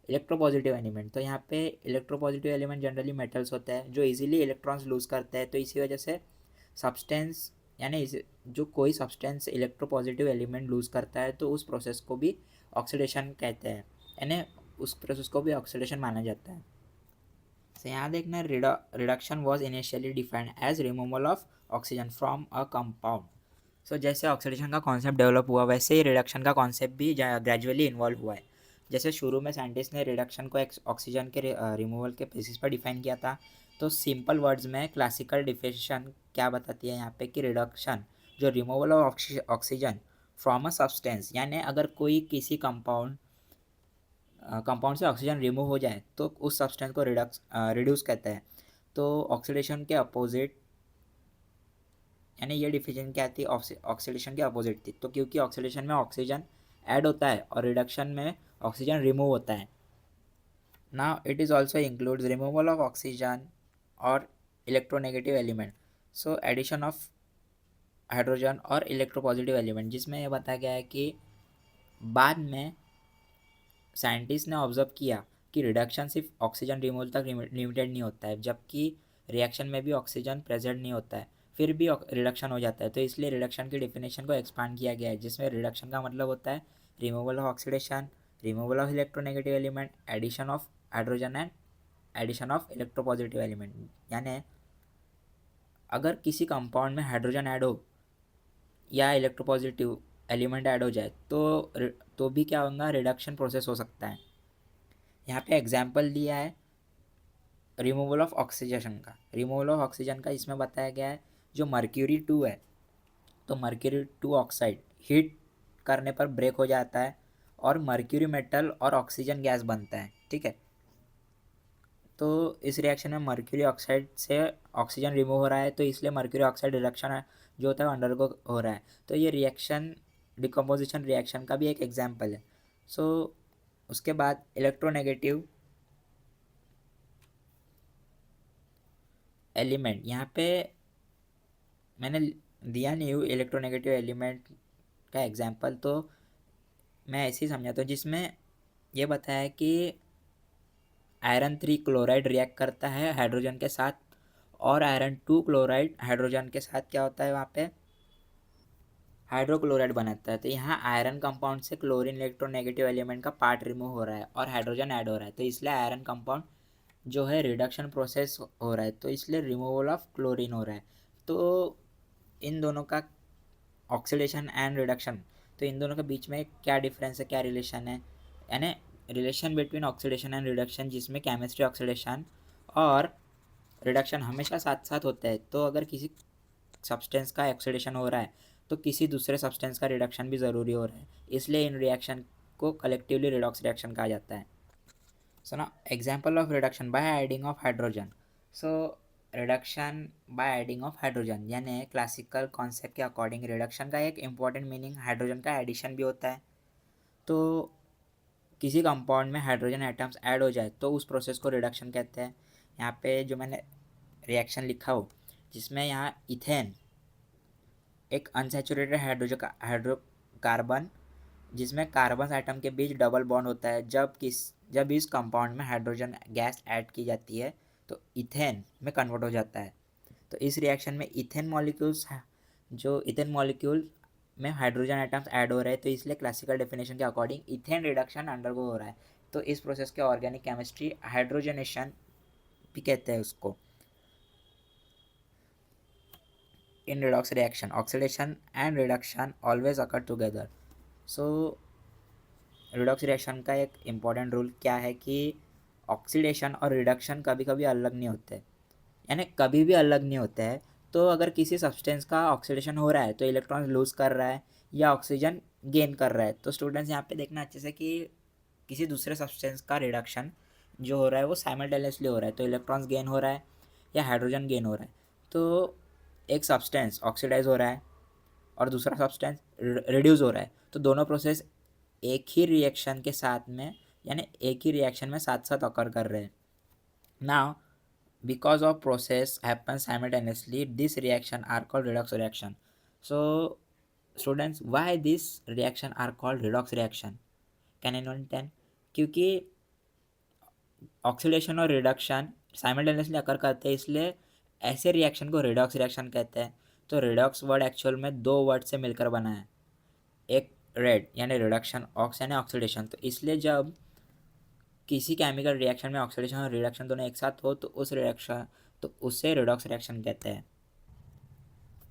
electropositive element. तो यहाँ पे इलेक्ट्रोपॉजिटिव एलिमेंट जनरली मेटल्स होते हैं जो इजीली इलेक्ट्रॉन्स लूज करते हैं। तो इसी वजह से सब्सटेंस यानी जो कोई सब्सटेंस इलेक्ट्रोपॉजिटिव एलिमेंट लूज करता है तो उस प्रोसेस को भी ऑक्सीडेशन कहते हैं, यानी उस प्रोसेस को भी ऑक्सीडेशन माना जाता है। तो यहाँ देखना reduction was initially defined as removal of oxygen from a compound. So जैसे ऑक्सीडेशन का कॉन्सेप्ट डेवलप हुआ वैसे ही रिडक्शन का कॉन्सेप्ट भी ग्रेजुअली इन्वॉल्व हुआ है। जैसे शुरू में साइंटिस्ट ने रिडक्शन को ऑक्सीजन के रिमूवल के बेसिस पर डिफाइन किया था। तो सिंपल वर्ड्स में क्लासिकल डिफिनेशन क्या बताती है यहाँ पे कि रिडक्शन जो removal of oxygen from a substance, यानी अगर कोई किसी कंपाउंड से ऑक्सीजन रिमूव हो जाए तो उस सब्सटेंस को रिड्यूस कहते हैं। तो ऑक्सीडेशन के अपोजिट, यानी ये डिफिनेशन क्या थी, ऑक्सीडेशन के अपोजिट थी। तो क्योंकि ऑक्सीडेशन में ऑक्सीजन ऐड होता है और रिडक्शन में ऑक्सीजन रिमूव होता है। Now it is also includes removal of oxygen or electronegative element, so addition of hydrogen और इलेक्ट्रोपॉजिटिव एलिमेंट, जिसमें ये बताया गया है कि बाद में साइंटिस्ट ने ऑब्जर्व किया कि रिडक्शन सिर्फ ऑक्सीजन रिमूवल तक लिमिटेड नहीं होता है, जबकि रिएक्शन में भी ऑक्सीजन प्रेजेंट नहीं होता है, फिर भी रिडक्शन हो जाता है। तो इसलिए रिडक्शन की डेफिनेशन को एक्सपांड किया गया है, जिसमें रिडक्शन का मतलब होता है removal of oxidation, removal of electronegative element, addition of hydrogen and addition of electropositive element. यानी अगर किसी कंपाउंड में हाइड्रोजन ऐड हो या इलेक्ट्रोपॉजिटिव एलिमेंट ऐड हो जाए तो भी क्या होगा, रिडक्शन प्रोसेस हो सकता है। यहाँ पे एग्जाम्पल दिया है रिमूवल ऑफ ऑक्सीजन का। रिमूवल ऑफ ऑक्सीजन का इसमें बताया गया है जो मर्क्यूरी 2 है, तो मर्क्यूरी 2 ऑक्साइड हीट करने पर ब्रेक हो जाता है और मर्क्यूरी मेटल और ऑक्सीजन गैस बनता है। ठीक है, तो इस रिएक्शन में मर्क्यूरी ऑक्साइड से ऑक्सीजन रिमूव हो रहा है, तो इसलिए मर्क्यूरी ऑक्साइड रिडक्शन जो होता है अंडरगो हो रहा है। तो ये रिएक्शन डिकम्पोजिशन रिएक्शन का भी एक एग्जाम्पल है। सो उसके बाद इलेक्ट्रोनेगेटिव एलिमेंट, यहाँ पे मैंने दिया नहीं हूँ इलेक्ट्रोनेगेटिव एलिमेंट का एग्जाम्पल, तो मैं ऐसे ही समझाता हूँ, जिसमें ये बताया कि आयरन 3 क्लोराइड रिएक्ट करता है हाइड्रोजन के साथ, और आयरन 2 क्लोराइड हाइड्रोजन के साथ क्या होता है वहाँ पे हाइड्रोक्लोराइड बनाता है। तो यहाँ आयरन कंपाउंड से क्लोरीन इलेक्ट्रोनेगेटिव एलिमेंट का पार्ट रिमूव हो रहा है और हाइड्रोजन ऐड हो रहा है, तो इसलिए आयरन कंपाउंड जो है रिडक्शन प्रोसेस हो रहा है, तो इसलिए रिमूवल ऑफ क्लोरीन हो रहा है। तो इन दोनों का ऑक्सीडेशन एंड रिडक्शन, तो इन दोनों के बीच में क्या डिफरेंस है, क्या रिलेशन है, यानी relation between oxidation and reduction, जिसमें केमिस्ट्री ऑक्सीडेशन और रिडक्शन हमेशा साथ साथ होता है। तो अगर किसी सब्सटेंस का ऑक्सीडेशन हो रहा है तो किसी दूसरे सब्सटेंस का रिडक्शन भी ज़रूरी हो रहा है, इसलिए इन रिएक्शन को कलेक्टिवली रिडॉक्स रिएक्शन कहा जाता है। सो ना example of reduction by adding of hydrogen. So reduction by adding of hydrogen, यानी क्लासिकल कॉन्सेप्ट के अकॉर्डिंग रिडक्शन का एक इम्पॉर्टेंट मीनिंग हाइड्रोजन का एडिशन भी होता है। तो किसी कंपाउंड में हाइड्रोजन एटम्स ऐड हो जाए तो उस प्रोसेस को रिडक्शन कहते हैं। यहाँ पे जो मैंने रिएक्शन लिखा हो, जिसमें यहाँ इथेन एक अनसैचुरेटेड हाइड्रोकार्बन, जिसमें कार्बन आइटम के बीच डबल बॉन्ड होता है, जब इस कंपाउंड में हाइड्रोजन गैस ऐड की जाती है तो इथेन में कन्वर्ट हो जाता है। तो इस रिएक्शन में इथेन मॉलिक्यूल में हाइड्रोजन आइटम्स ऐड हो रहे हैं, तो इसलिए क्लासिकल डेफिनेशन के अकॉर्डिंग इथेन रिडक्शन अंडरगो हो रहा है। तो इस प्रोसेस के ऑर्गेनिक केमिस्ट्री हाइड्रोजनेशन भी कहते हैं उसको। In redox reaction, oxidation and reduction always occur together. So redox reaction का एक इम्पॉर्टेंट रूल क्या है कि ऑक्सीडेशन और रिडक्शन कभी कभी अलग नहीं होते, यानी कभी भी अलग नहीं होते हैं। तो अगर किसी सब्सटेंस का ऑक्सीडेशन हो रहा है तो इलेक्ट्रॉन लूज़ कर रहा है या ऑक्सीजन गेन कर रहा है, तो स्टूडेंट्स यहाँ पे देखना अच्छे से कि किसी दूसरे सब्सटेंस का रिडक्शन जो हो रहा है वो साइमल्टेनियसली हो रहा है, तो इलेक्ट्रॉन्स गेन हो रहा है या हाइड्रोजन गेन हो रहा है। तो एक सब्सटेंस ऑक्सीडाइज हो रहा है और दूसरा सब्सटेंस रिड्यूस हो रहा है, तो दोनों प्रोसेस एक ही रिएक्शन के साथ में, यानी एक ही रिएक्शन में साथ साथ अकर कर रहे हैं। Now because of process happen simultaneously this reaction are called redox reaction. So students, why this reaction are called redox reaction, can anyone tell? क्योंकि ऑक्सीडेशन और रिडक्शन साइमल्टेनियसली अकर करते हैं, इसलिए ऐसे रिएक्शन को रिडॉक्स रिएक्शन कहते हैं। तो रिडॉक्स वर्ड एक्चुअल में 2 वर्ड से मिलकर बना है, एक रेड यानी रिडक्शन, ऑक्स यानी ऑक्सीडेशन। तो इसलिए जब किसी केमिकल रिएक्शन में ऑक्सीडेशन और रिडक्शन दोनों एक साथ हो तो उससे रिडॉक्स रिएक्शन कहते हैं।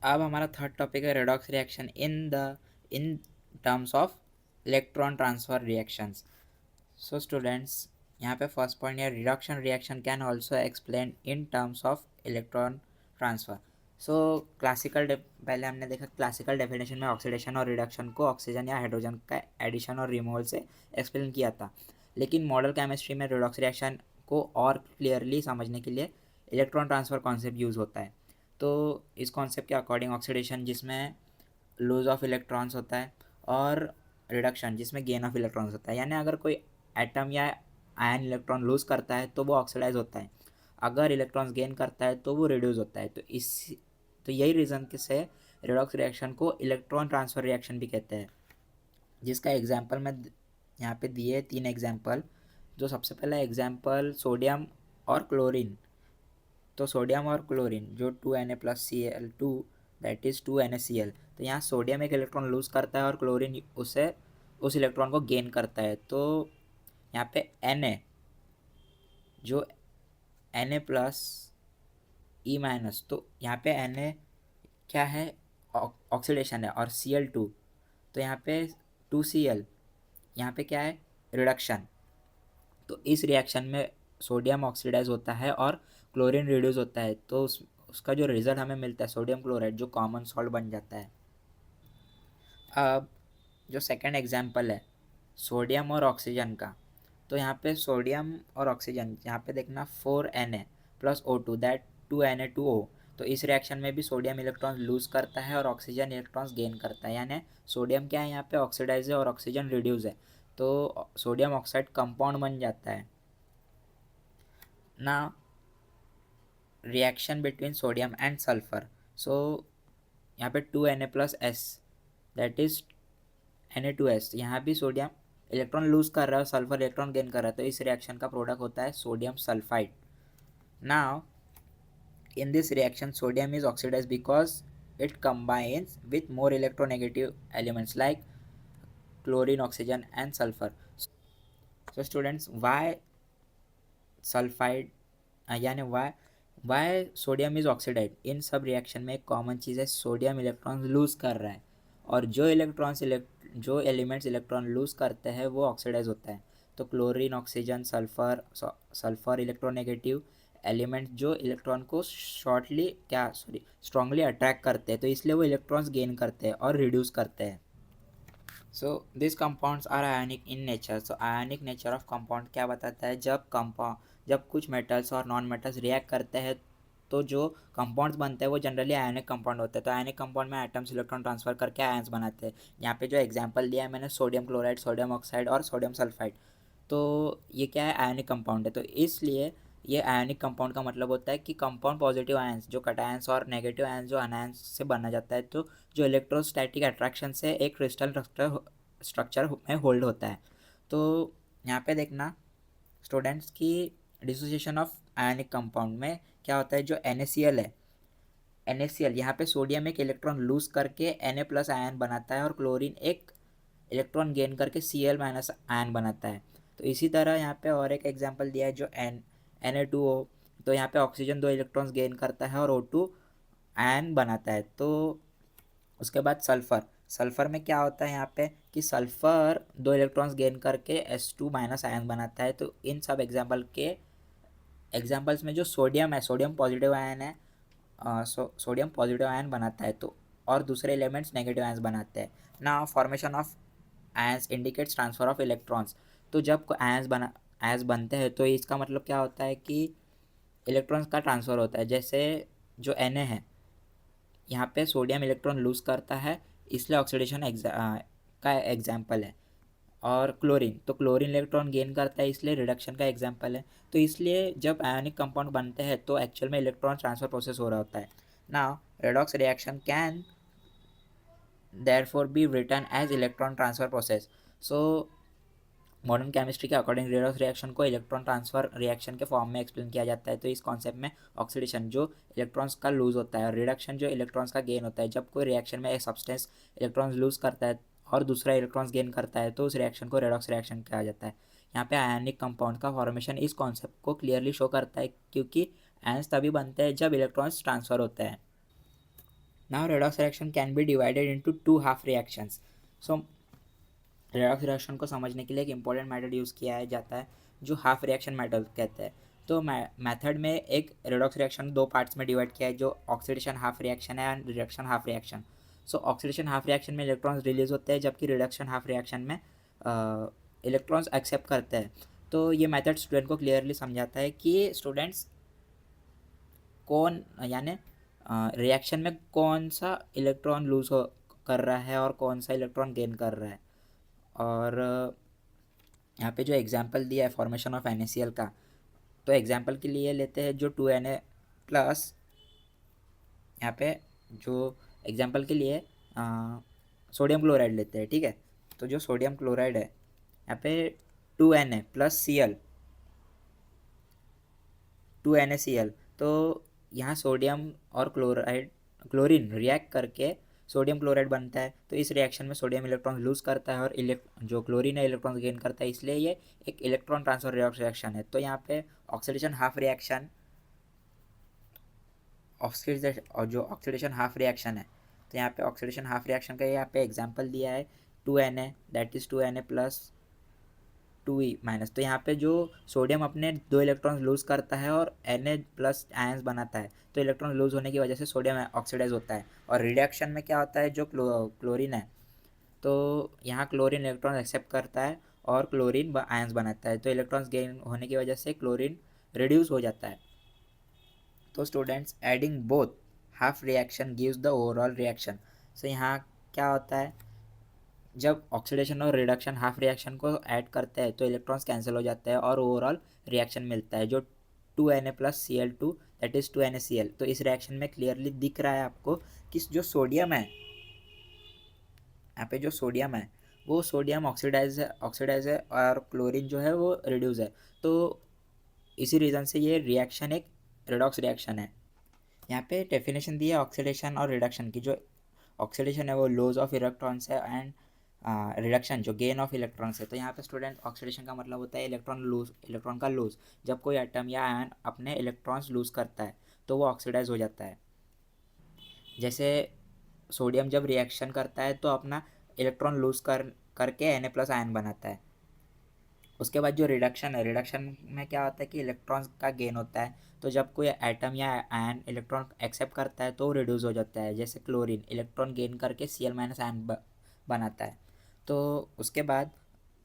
अब हमारा थर्ड टॉपिक है redox reaction in terms of electron transfer reactions. So students, यहाँ पे फर्स्ट पॉइंट है reduction reaction can also explain in terms of electron transfer. So पहले हमने देखा क्लासिकल डेफिनेशन में ऑक्सीडेशन और रिडक्शन को ऑक्सीजन या हाइड्रोजन का एडिशन और रिमूवल से एक्सप्लेन किया था, लेकिन मॉडल केमिस्ट्री में रिडॉक्स रिएक्शन को और क्लियरली समझने के लिए इलेक्ट्रॉन ट्रांसफ़र कॉन्सेप्ट यूज़ होता है। तो इस कॉन्सेप्ट के अकॉर्डिंग ऑक्सीडेशन जिसमें लूज ऑफ इलेक्ट्रॉन्स होता है और रिडक्शन जिसमें गेन ऑफ इलेक्ट्रॉन्स होता है, यानी अगर कोई एटम या आयन इलेक्ट्रॉन लूज करता है तो वो ऑक्सीडाइज होता है, अगर इलेक्ट्रॉन्स गेन करता है तो वो रिड्यूस होता है। तो यही रीज़न से रेडॉक्स रिएक्शन को इलेक्ट्रॉन ट्रांसफ़र रिएक्शन भी कहते हैं, जिसका एग्जांपल मैं यहाँ पे दिए 3 एग्जांपल। जो सबसे पहला एग्जांपल सोडियम और क्लोरीन। तो सोडियम और क्लोरीन जो 2Na+Cl2 दैट इज़ 2NaCl। तो यहाँ सोडियम एक इलेक्ट्रॉन लूज़ करता है और क्लोरीन उस इलेक्ट्रॉन को गेन करता है। तो यहाँ पे Na जो Na+E-, तो यहाँ पे Na क्या है, ऑक्सीडेशन है, और Cl2 तो यहाँ पे 2Cl यहाँ पे क्या है, रिडक्शन। तो इस रिएक्शन में सोडियम ऑक्सीडाइज होता है और क्लोरीन रिड्यूस होता है, तो उसका जो रिजल्ट हमें मिलता है सोडियम क्लोराइड जो कॉमन सॉल्ट बन जाता है। अब जो सेकंड एग्जांपल है सोडियम और ऑक्सीजन का, तो यहाँ पे सोडियम और ऑक्सीजन यहाँ पे देखना 4Na+O2 दैट 2Na2O। तो इस रिएक्शन में भी सोडियम इलेक्ट्रॉन लूज करता है और ऑक्सीजन इलेक्ट्रॉन्स गेन करता है, यानी सोडियम क्या है यहाँ पे ऑक्सीडाइज है और ऑक्सीजन रिड्यूस है, तो सोडियम ऑक्साइड कंपाउंड बन जाता है ना। Reaction between sodium and sulphur, so यहाँ पे 2Na+S दैट इज Na2S। यहाँ भी सोडियम इलेक्ट्रॉन लूज कर रहा है और सल्फर इलेक्ट्रॉन गेन कर रहा है, तो इस रिएक्शन का प्रोडक्ट होता है sodium sulphide. Now in this reaction sodium is oxidized because it combines with more electronegative elements like chlorine, oxygen and sulfur. So students, why sulfide यानी वाई सोडियम इज ऑक्सीडाइड, इन सब रिएक्शन में एक कॉमन चीज़ है सोडियम इलेक्ट्रॉन लूज कर रहा है और जो एलिमेंट्स इलेक्ट्रॉन लूज करते हैं वो ऑक्सीडाइज होता है। तो chlorine, oxygen, sulphur electronegative elements जो इलेक्ट्रॉन को स्ट्रांगली अट्रैक्ट करते हैं, तो इसलिए वो इलेक्ट्रॉन्स गेन करते हैं और रिड्यूस करते हैं। So this compounds are ionic in nature. So ionic nature of compound क्या बताता है, जब कुछ मेटल्स और नॉन मेटल्स रिएक्ट करते हैं तो जो कंपाउंड्स बनते हैं वो जनरली आयनिक कंपाउंड होते हैं। तो आयनिक कंपाउंड में एटम्स इलेक्ट्रॉन ट्रांसफर करके आयंस बनाते हैं। यहाँ पे जो एग्जांपल दिया है मैंने सोडियम क्लोराइड, सोडियम ऑक्साइड और सोडियम सल्फाइड, तो ये क्या है, आयनिक कंपाउंड है। तो इसलिए ये आयनिक कंपाउंड का मतलब होता है कि कंपाउंड पॉजिटिव आयंस जो कटायंस और नेगेटिव आयंस जो अनायंस से बना जाता है, तो जो इलेक्ट्रोस्टैटिक अट्रैक्शन से एक क्रिस्टल स्ट्रक्चर में होल्ड होता है। तो यहाँ पे देखना स्टूडेंट्स की डिसोसिएशन ऑफ आयनिक कंपाउंड में क्या होता है, जो NaCl है, NaCl यहाँ पे सोडियम एक इलेक्ट्रॉन लूज करके Na+ आयन बनाता है और क्लोरीन एक इलेक्ट्रॉन गेन करके Cl- आयन बनाता है। तो इसी तरह यहाँ पे और एक एग्जांपल दिया है जो Na2O, तो यहाँ पे ऑक्सीजन 2 इलेक्ट्रॉन्स गेन करता है और O2 आयन बनाता है। तो उसके बाद सल्फ़र में क्या होता है यहाँ पे कि सल्फ़र 2 इलेक्ट्रॉन्स गेन करके H2- आयन बनाता है। तो इन सब एग्जाम्पल्स में जो सोडियम है, सोडियम पॉजिटिव आयन है, सोडियम पॉजिटिव आयन बनाता है, तो और दूसरे एलिमेंट्स नेगेटिव आयन्स बनाते हैं ना। Formation of ions indicates transfer of electrons. तो जब आयन्स बनते हैं तो इसका मतलब क्या होता है कि इलेक्ट्रॉन्स का ट्रांसफ़र होता है। जैसे जो Na है, यहाँ पे सोडियम इलेक्ट्रॉन लूज करता है इसलिए ऑक्सीडेशन का एग्जाम्पल है, और क्लोरीन, तो क्लोरीन इलेक्ट्रॉन गेन करता है इसलिए रिडक्शन का एग्जाम्पल है। तो इसलिए जब आयनिक कंपाउंड बनते हैं तो एक्चुअल में इलेक्ट्रॉन ट्रांसफर प्रोसेस हो रहा होता है। Now redox reaction can therefore be written as electron transfer process. So modern chemistry के अकॉर्डिंग रेडॉक्स रिएक्शन को इलेक्ट्रॉन ट्रांसफर रिएक्शन के फॉर्म में एक्सप्लेन किया जाता है। तो इस कॉन्सेप्ट में ऑक्सीडेशन जो इलेक्ट्रॉन्स का लूज होता है और रिडक्शन जो इलेक्ट्रॉन्स का गेन होता है। जब कोई रिएक्शन में एक सब्सटेंस इलेक्ट्रॉन्स लूज करता है और दूसरा इलेक्ट्रॉन्स गेन करता है तो उस रिएक्शन को रेडॉक्स रिएक्शन कहा जाता है। यहाँ पे आयनिक कंपाउंड का फॉर्मेशन इस कॉन्सेप्ट को क्लियरली शो करता है, क्योंकि आयंस तभी बनते हैं जब इलेक्ट्रॉन्स ट्रांसफर होते हैं। Now redox reaction can be divided into 2 half reactions. So redox reaction को समझने के लिए एक इंपॉर्टेंट मेथड यूज़ किया जाता है जो हाफ रिएक्शन मेथड कहते हैं। तो मेथड में एक रेडॉक्स रिएक्शन 2 पार्ट्स में डिवाइड किया है, जो ऑक्सीडेशन हाफ रिएक्शन है and reduction half reaction. So oxidation half reaction में इलेक्ट्रॉन्स रिलीज होते हैं, जबकि रिडक्शन हाफ रिएक्शन में इलेक्ट्रॉन्स एक्सेप्ट करते हैं। तो ये मेथड स्टूडेंट को क्लियरली समझाता है कि स्टूडेंट्स कौन यानी रिएक्शन में कौन सा इलेक्ट्रॉन लूज कर रहा है और कौन सा इलेक्ट्रॉन गेन कर रहा है। और यहाँ पे जो एग्जाम्पल दिया है फॉर्मेशन ऑफ NaCl का, तो एग्जाम्पल के लिए लेते हैं जो 2Na प्लस, यहाँ पे जो एग्जाम्पल के लिए सोडियम क्लोराइड लेते हैं, ठीक है। तो जो सोडियम क्लोराइड है यहाँ पे 2Na प्लस Cl, 2NaCl, तो यहाँ सोडियम और क्लोरीन रिएक्ट करके सोडियम क्लोराइड बनता है। तो इस रिएक्शन में सोडियम इलेक्ट्रॉन लूज करता है और जो क्लोरीन है इलेक्ट्रॉन गेन करता है, इसलिए ये एक इलेक्ट्रॉन ट्रांसफर रिएक्शन है। तो यहाँ पे ऑक्सीडेशन हाफ रिएक्शन, ऑक्सीडेशन और जो ऑक्सीडेशन हाफ रिएक्शन है, तो यहाँ पे ऑक्सीडेशन हाफ रिएक्शन का यहाँ पे एग्जांपल दिया है 2Na, that is 2Na plus 2E minus. तो यहाँ पे जो सोडियम अपने 2 इलेक्ट्रॉन्स लूज करता है और Na प्लस आयंस बनाता है, तो इलेक्ट्रॉन लूज होने की वजह से सोडियम ऑक्सीडाइज होता है। और रिडक्शन में क्या होता है, जो क्लोरीन है, तो यहाँ क्लोरीन इलेक्ट्रॉन एक्सेप्ट करता है और क्लोरीन आयंस बनाता है, तो इलेक्ट्रॉन्स गेन होने की वजह से क्लोरीन रिड्यूस हो जाता है। तो students, adding both half reaction gives the overall reaction. So यहाँ क्या होता है, जब ऑक्सीडेशन और रिडक्शन हाफ रिएक्शन को ऐड करते हैं तो इलेक्ट्रॉन्स कैंसिल हो जाते हैं और ओवरऑल रिएक्शन मिलता है जो 2Na plus Cl2, that is 2NaCl। तो इस रिएक्शन में क्लियरली दिख रहा है आपको कि जो सोडियम है, यहाँ पे जो सोडियम है वो सोडियम ऑक्सीडाइज है और क्लोरीन जो है वो रिड्यूस है। तो इसी रीज़न से ये रिएक्शन एक रेडॉक्स रिएक्शन है। यहाँ पे डेफिनेशन दी है ऑक्सीडेशन और रिडक्शन की। जो ऑक्सीडेशन है वो लॉस ऑफ इलेक्ट्रॉन्स है एंड रिडक्शन जो गेन ऑफ इलेक्ट्रॉन्स है। तो यहाँ पे स्टूडेंट ऑक्सीडेशन का मतलब होता है इलेक्ट्रॉन का लूज। जब कोई एटम या आयन अपने इलेक्ट्रॉन्स लूज करता है तो वो ऑक्सीडाइज हो जाता है। जैसे सोडियम जब रिएक्शन करता है तो अपना इलेक्ट्रॉन लूज करके Na प्लस आयन बनाता है। उसके बाद जो रिडक्शन है, रिडक्शन में क्या होता है कि इलेक्ट्रॉन्स का गेन होता है। तो जब कोई एटम या आयन इलेक्ट्रॉन एक्सेप्ट करता है तो वो रिड्यूस हो जाता है। जैसे क्लोरीन इलेक्ट्रॉन गेन करके Cl माइनस आयन बनाता है। तो उसके बाद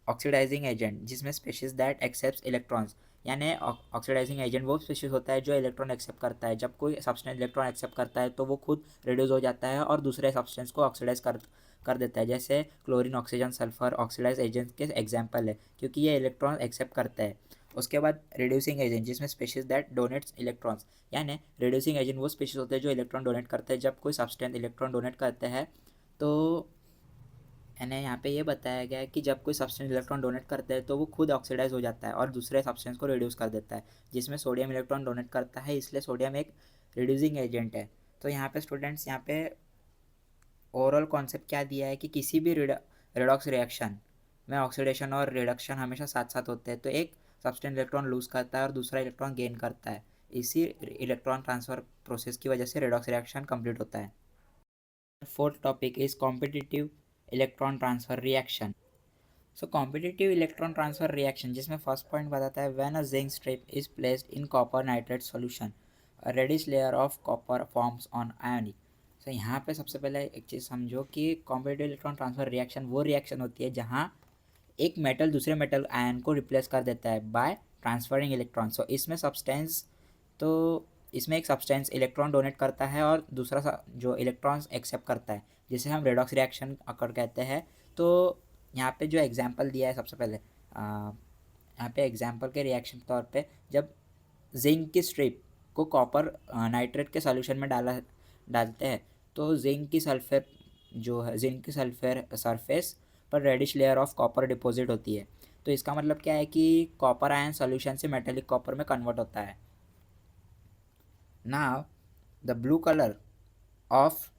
ऑक्सीडाइजिंग एजेंट, जिसमें स्पीशीज दैट एक्सेप्ट इलेक्ट्रॉन्स, यानी ऑक्सीडाइजिंग एजेंट वो स्पीशीज होता है जो इलेक्ट्रॉन एक्सेप्ट करता है। जब कोई सब्सटेंस इलेक्ट्रॉन एक्सेप्ट करता है तो वो खुद रिड्यूस हो जाता है और दूसरे सब्सटेंस को ऑक्सीडाइज कर देता है। जैसे chlorine, oxygen, sulphur oxidise agent के एग्जाम्पल है, क्योंकि ये इलेक्ट्रॉन एक्सेप्ट करता है। उसके बाद रिड्यूसिंग एजेंट, जिसमें स्पीशीज दैट डोनेट्स इलेक्ट्रॉन्स, यानी रिड्यूसिंग एजेंट वो स्पीशीज होते हैं जो इलेक्ट्रॉन डोनेट करते हैं। जब कोई सब्सटेंस इलेक्ट्रॉन डोनेट करते हैं तो यानी यहाँ पे ये बताया गया है कि जब कोई सब्सटेंस इलेक्ट्रॉन डोनेट करता है तो वो खुद ऑक्सीडाइज हो जाता है और दूसरे सब्सटेंस को रिड्यूस कर देता है। जिसमें सोडियम इलेक्ट्रॉन डोनेट करता है, इसलिए सोडियम एक रिड्यूसिंग एजेंट है। तो यहाँ पे स्टूडेंट्स, यहाँ पे ओवरऑल कॉन्सेप्ट क्या दिया है कि किसी भी रेडॉक्स रिएक्शन में ऑक्सीडेशन और रिडक्शन हमेशा साथ साथ होते हैं। तो एक सब्सटेंस इलेक्ट्रॉन लूज करता है और दूसरा इलेक्ट्रॉन गेन करता है। इसी इलेक्ट्रॉन ट्रांसफर प्रोसेस की वजह से रेडॉक्स रिएक्शन कंप्लीट होता है। Fourth topic is competitive electron transfer reaction. So competitive electron transfer reaction, जिसमें फर्स्ट पॉइंट बताता है when a zinc strip is placed in copper nitrate solution, a reddish layer of copper forms on ionic. So यहाँ पे सबसे पहले एक चीज़ समझो कि कॉम्पिटिटिव इलेक्ट्रॉन ट्रांसफर रिएक्शन वो रिएक्शन होती है जहाँ एक मेटल दूसरे मेटल आयन को रिप्लेस कर देता है बाय ट्रांसफरिंग इलेक्ट्रॉन। सो इसमें सब्सटेंस, तो इसमें एक सब्सटेंस इलेक्ट्रॉन डोनेट करता है और दूसरा जो इलेक्ट्रॉन्स एक्सेप्ट करता है, जिसे हम रेडॉक्स रिएक्शन अकर कहते हैं। तो यहाँ पे जो एग्जांपल दिया है सबसे पहले, यहाँ पे एग्जांपल के रिएक्शन के तौर पे जब जिंक की स्ट्रिप को कॉपर नाइट्रेट के सॉल्यूशन में डालते हैं तो जिंक की सल्फर सरफेस पर reddish layer of copper deposit होती है। तो इसका मतलब क्या है कि कॉपर आयन सॉल्यूशन से मेटेलिक कॉपर में कन्वर्ट होता है। Now the blue colour of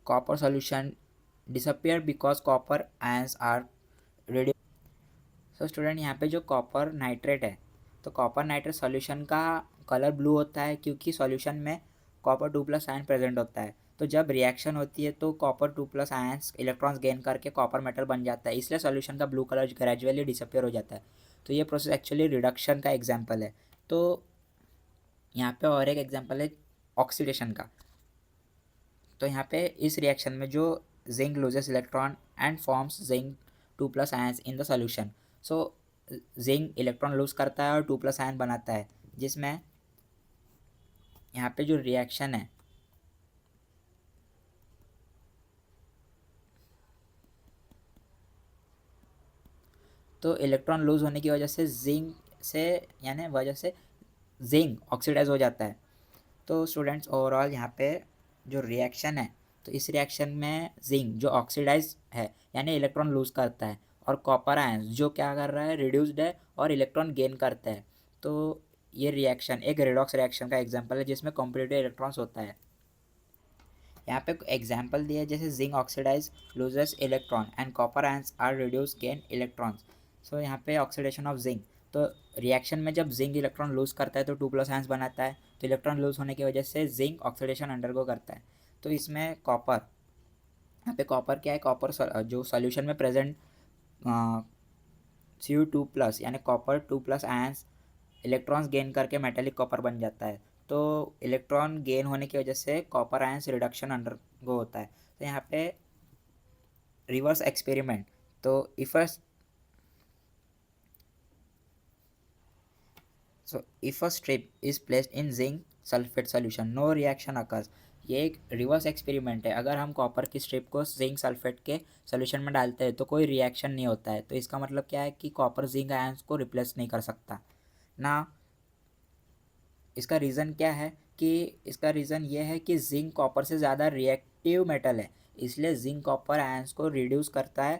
copper solution disappear because copper ions are reduced। So student, यहाँ पे जो कॉपर नाइट्रेट है, तो कॉपर नाइट्रेट सॉल्यूशन का कलर ब्लू होता है क्योंकि सॉल्यूशन में कॉपर 2+ आयन प्रेजेंट होता है। तो जब रिएक्शन होती है तो कॉपर 2+ आयन्स इलेक्ट्रॉन्स गेन करके कॉपर मेटल बन जाता है, इसलिए सॉल्यूशन का ब्लू कलर ग्रेजुअली डिसअपियर हो जाता है। तो ये प्रोसेस एक्चुअली रिडक्शन का एग्जाम्पल है। तो यहाँ पे और एक एग्जाम्पल है ऑक्सीडेशन का। तो यहाँ पे इस रिएक्शन में जो zinc loses electron and forms zinc 2+ ions in the solution. So zinc electron lose करता है और 2+ आयन बनाता है, जिसमें यहाँ पे जो रिएक्शन है, तो इलेक्ट्रॉन लूज होने की वजह से जिंक ऑक्सीडाइज हो जाता है। तो स्टूडेंट्स ओवरऑल यहाँ पे जो रिएक्शन है, तो इस रिएक्शन में जिंक जो ऑक्सीडाइज है यानी इलेक्ट्रॉन लूज करता है, और कॉपर आयंस जो क्या कर रहा है, रिड्यूस्ड है और इलेक्ट्रॉन गेन करता है। तो ये रिएक्शन एक रेडॉक्स रिएक्शन का एग्जांपल है जिसमें कॉम्पिटिटिव इलेक्ट्रॉन्स होता है। यहाँ पे एग्जांपल दिया है जैसे zinc oxidize loses electron and copper ions are reduce gain electrons. So यहाँ पे ऑक्सीडेशन ऑफ जिंक, तो रिएक्शन में जब जिंक इलेक्ट्रॉन लूज करता है तो 2+ आयंस बनाता है, तो इलेक्ट्रॉन लूज होने की वजह से जिंक ऑक्सीडेशन अंडरगो करता है। तो इसमें कॉपर, यहाँ पे कॉपर क्या है, कॉपर जो सॉल्यूशन में प्रेजेंट Cu2+ यानी कॉपर 2+ आयंस इलेक्ट्रॉन्स गेन करके मेटेलिक कॉपर बन जाता है। तो इलेक्ट्रॉन गेन होने की वजह से कॉपर आयंस रिडक्शन अंडरगो होता है। तो यहाँ पे रिवर्स एक्सपेरिमेंट, तो if a strip is placed in zinc sulfate solution no reaction occurs। ये एक रिवर्स एक्सपेरिमेंट है। अगर हम कॉपर की स्ट्रिप को जिंक सल्फेट के सोल्यूशन में डालते हैं तो कोई रिएक्शन नहीं होता है। तो इसका मतलब क्या है कि कॉपर जिंक आयंस को रिप्लेस नहीं कर सकता ना। इसका रीज़न क्या है कि इसका रीज़न ये है कि जिंक कॉपर से ज़्यादा रिएक्टिव मेटल है, इसलिए जिंक कॉपर आयंस को रिड्यूस करता है,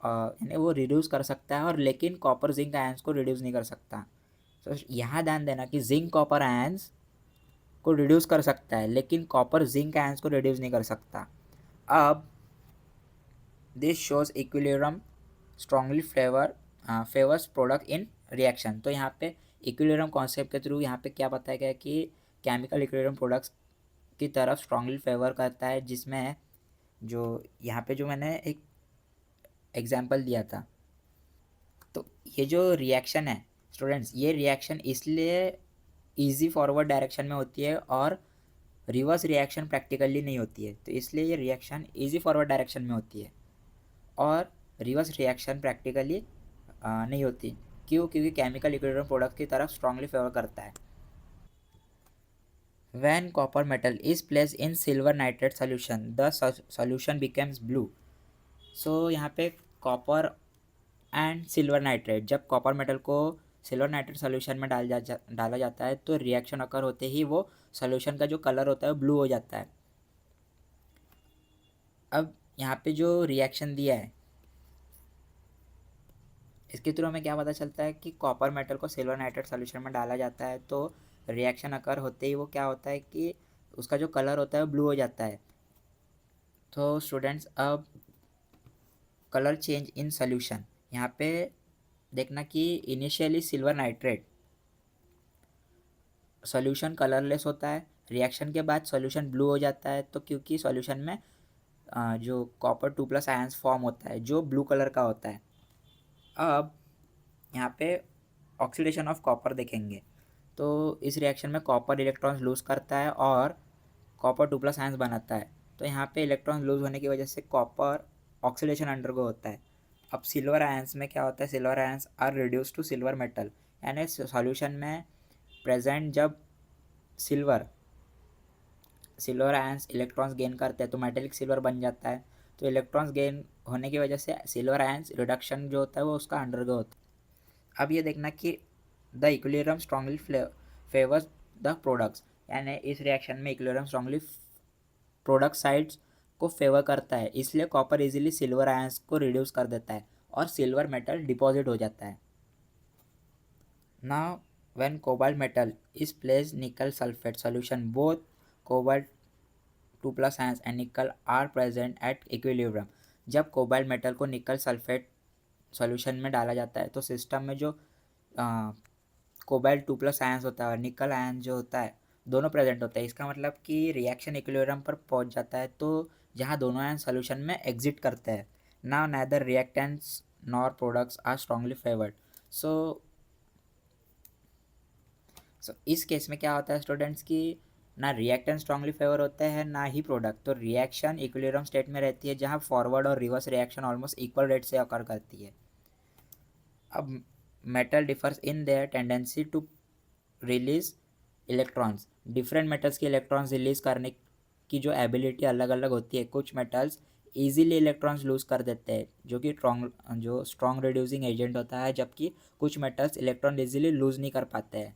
यानी वो रिड्यूस कर सकता है, और लेकिन कॉपर जिंक आयंस को रिड्यूस नहीं कर सकता। तो यहाँ ध्यान देना कि जिंक कॉपर आयंस को रिड्यूस कर सकता है लेकिन कॉपर जिंक आयंस को रिड्यूस नहीं कर सकता। अब this shows equilibrium strongly favours product in reaction. तो यहाँ पे इक्विलिब्रियम कॉन्सेप्ट के थ्रू यहाँ पे क्या बताया गया कि केमिकल इक्विलिब्रियम प्रोडक्ट्स की तरफ स्ट्रांगली फेवर करता है, जिसमें जो यहाँ पे जो मैंने एक एग्जांपल दिया था। तो ये जो रिएक्शन है स्टूडेंट्स, ये रिएक्शन इसलिए इजी फॉरवर्ड डायरेक्शन में होती है और रिवर्स रिएक्शन प्रैक्टिकली नहीं होती है। तो इसलिए ये रिएक्शन इजी फॉरवर्ड डायरेक्शन में होती है और रिवर्स रिएक्शन प्रैक्टिकली नहीं होती। क्यों? क्योंकि केमिकल इक्विलिब्रियम प्रोडक्ट की तरफ स्ट्रांगली फेवर करता है। When copper metal is placed in silver nitrate solution, the solution becomes blue। So यहाँ पे कॉपर एंड सिल्वर नाइट्रेट, जब कॉपर मेटल को सिल्वर नाइट्रेट सोल्यूशन में डाला जाता है तो रिएक्शन अकर होते ही वो सोल्यूशन का जो कलर होता है वो ब्लू हो जाता है। अब यहाँ पे जो रिएक्शन दिया है इसके थ्रू हमें क्या पता चलता है कि कॉपर मेटल को सिल्वर नाइट्रेट सोल्यूशन में डाला जाता है तो रिएक्शन अकर होते ही वो क्या होता है कि उसका जो कलर होता है ब्लू हो जाता है। तो स्टूडेंट्स अब कलर चेंज इन सोल्यूशन, यहाँ पे देखना कि initially silver nitrate solution colourless होता है, रिएक्शन के बाद सॉल्यूशन ब्लू हो जाता है। तो क्योंकि सॉल्यूशन में जो कॉपर 2+ आयंस फॉर्म होता है जो ब्लू कलर का होता है। अब यहाँ पे ऑक्सीडेशन ऑफ कॉपर देखेंगे तो इस रिएक्शन में कॉपर इलेक्ट्रॉन्स लूज करता है और कॉपर 2+ आयंस बनाता है। तो यहाँ पे इलेक्ट्रॉन लूज होने की वजह से कॉपर ऑक्सीडेशन अंडरगो होता है। अब सिल्वर आयंस में क्या होता है, silver ions are reduce to silver metal, यानी सॉल्यूशन में प्रेजेंट जब सिल्वर आयंस इलेक्ट्रॉन्स गेन करते हैं तो मेटेलिक सिल्वर बन जाता है। तो इलेक्ट्रॉन्स गेन होने की वजह से सिल्वर आयंस रिडक्शन जो होता है वो उसका अंडरगो होता है। अब ये देखना कि the equilibrium strongly favours the products, यानी इस रिएक्शन में इक्विलिब्रियम स्ट्रांगली प्रोडक्ट साइड्स को फेवर करता है, इसलिए कॉपर इजीली सिल्वर आयंस को रिड्यूस कर देता है और सिल्वर मेटल डिपॉजिट हो जाता है। Now when cobalt metal is place nickel sulphate solution, both cobalt 2+ ions and nickel are present at equilibrium. जब कोबाल्ट मेटल को निकल सल्फेट सॉल्यूशन में डाला जाता है तो सिस्टम में जो कोबाल्ट 2+ आयंस होता है और निकल आयन जो होता है दोनों प्रेजेंट होता है। इसका मतलब कि रिएक्शन इक्विलिब्रियम पर पहुंच जाता है तो जहाँ दोनों आयन सॉल्यूशन में एग्जिट करते हैं। Now neither reactants nor products are strongly favoured. So इस केस में क्या होता है स्टूडेंट्स कि ना रिएक्टेंट स्ट्रांगली फेवर होते हैं ना ही प्रोडक्ट। तो रिएक्शन इक्विलिब्रियम स्टेट में रहती है जहाँ फॉरवर्ड और reverse reaction almost equal rate से अकर करती है। अब metal differs in their tendency to release electrons, different metals के इलेक्ट्रॉन्स रिलीज करने की जो एबिलिटी अलग अलग होती है। कुछ मेटल्स ईजिली इलेक्ट्रॉन्स लूज़ कर देते हैं, जो स्ट्रॉन्ग रिड्यूसिंग एजेंट होता है, जबकि कुछ मेटल्स इलेक्ट्रॉन ईजिली लूज़ नहीं कर पाते हैं।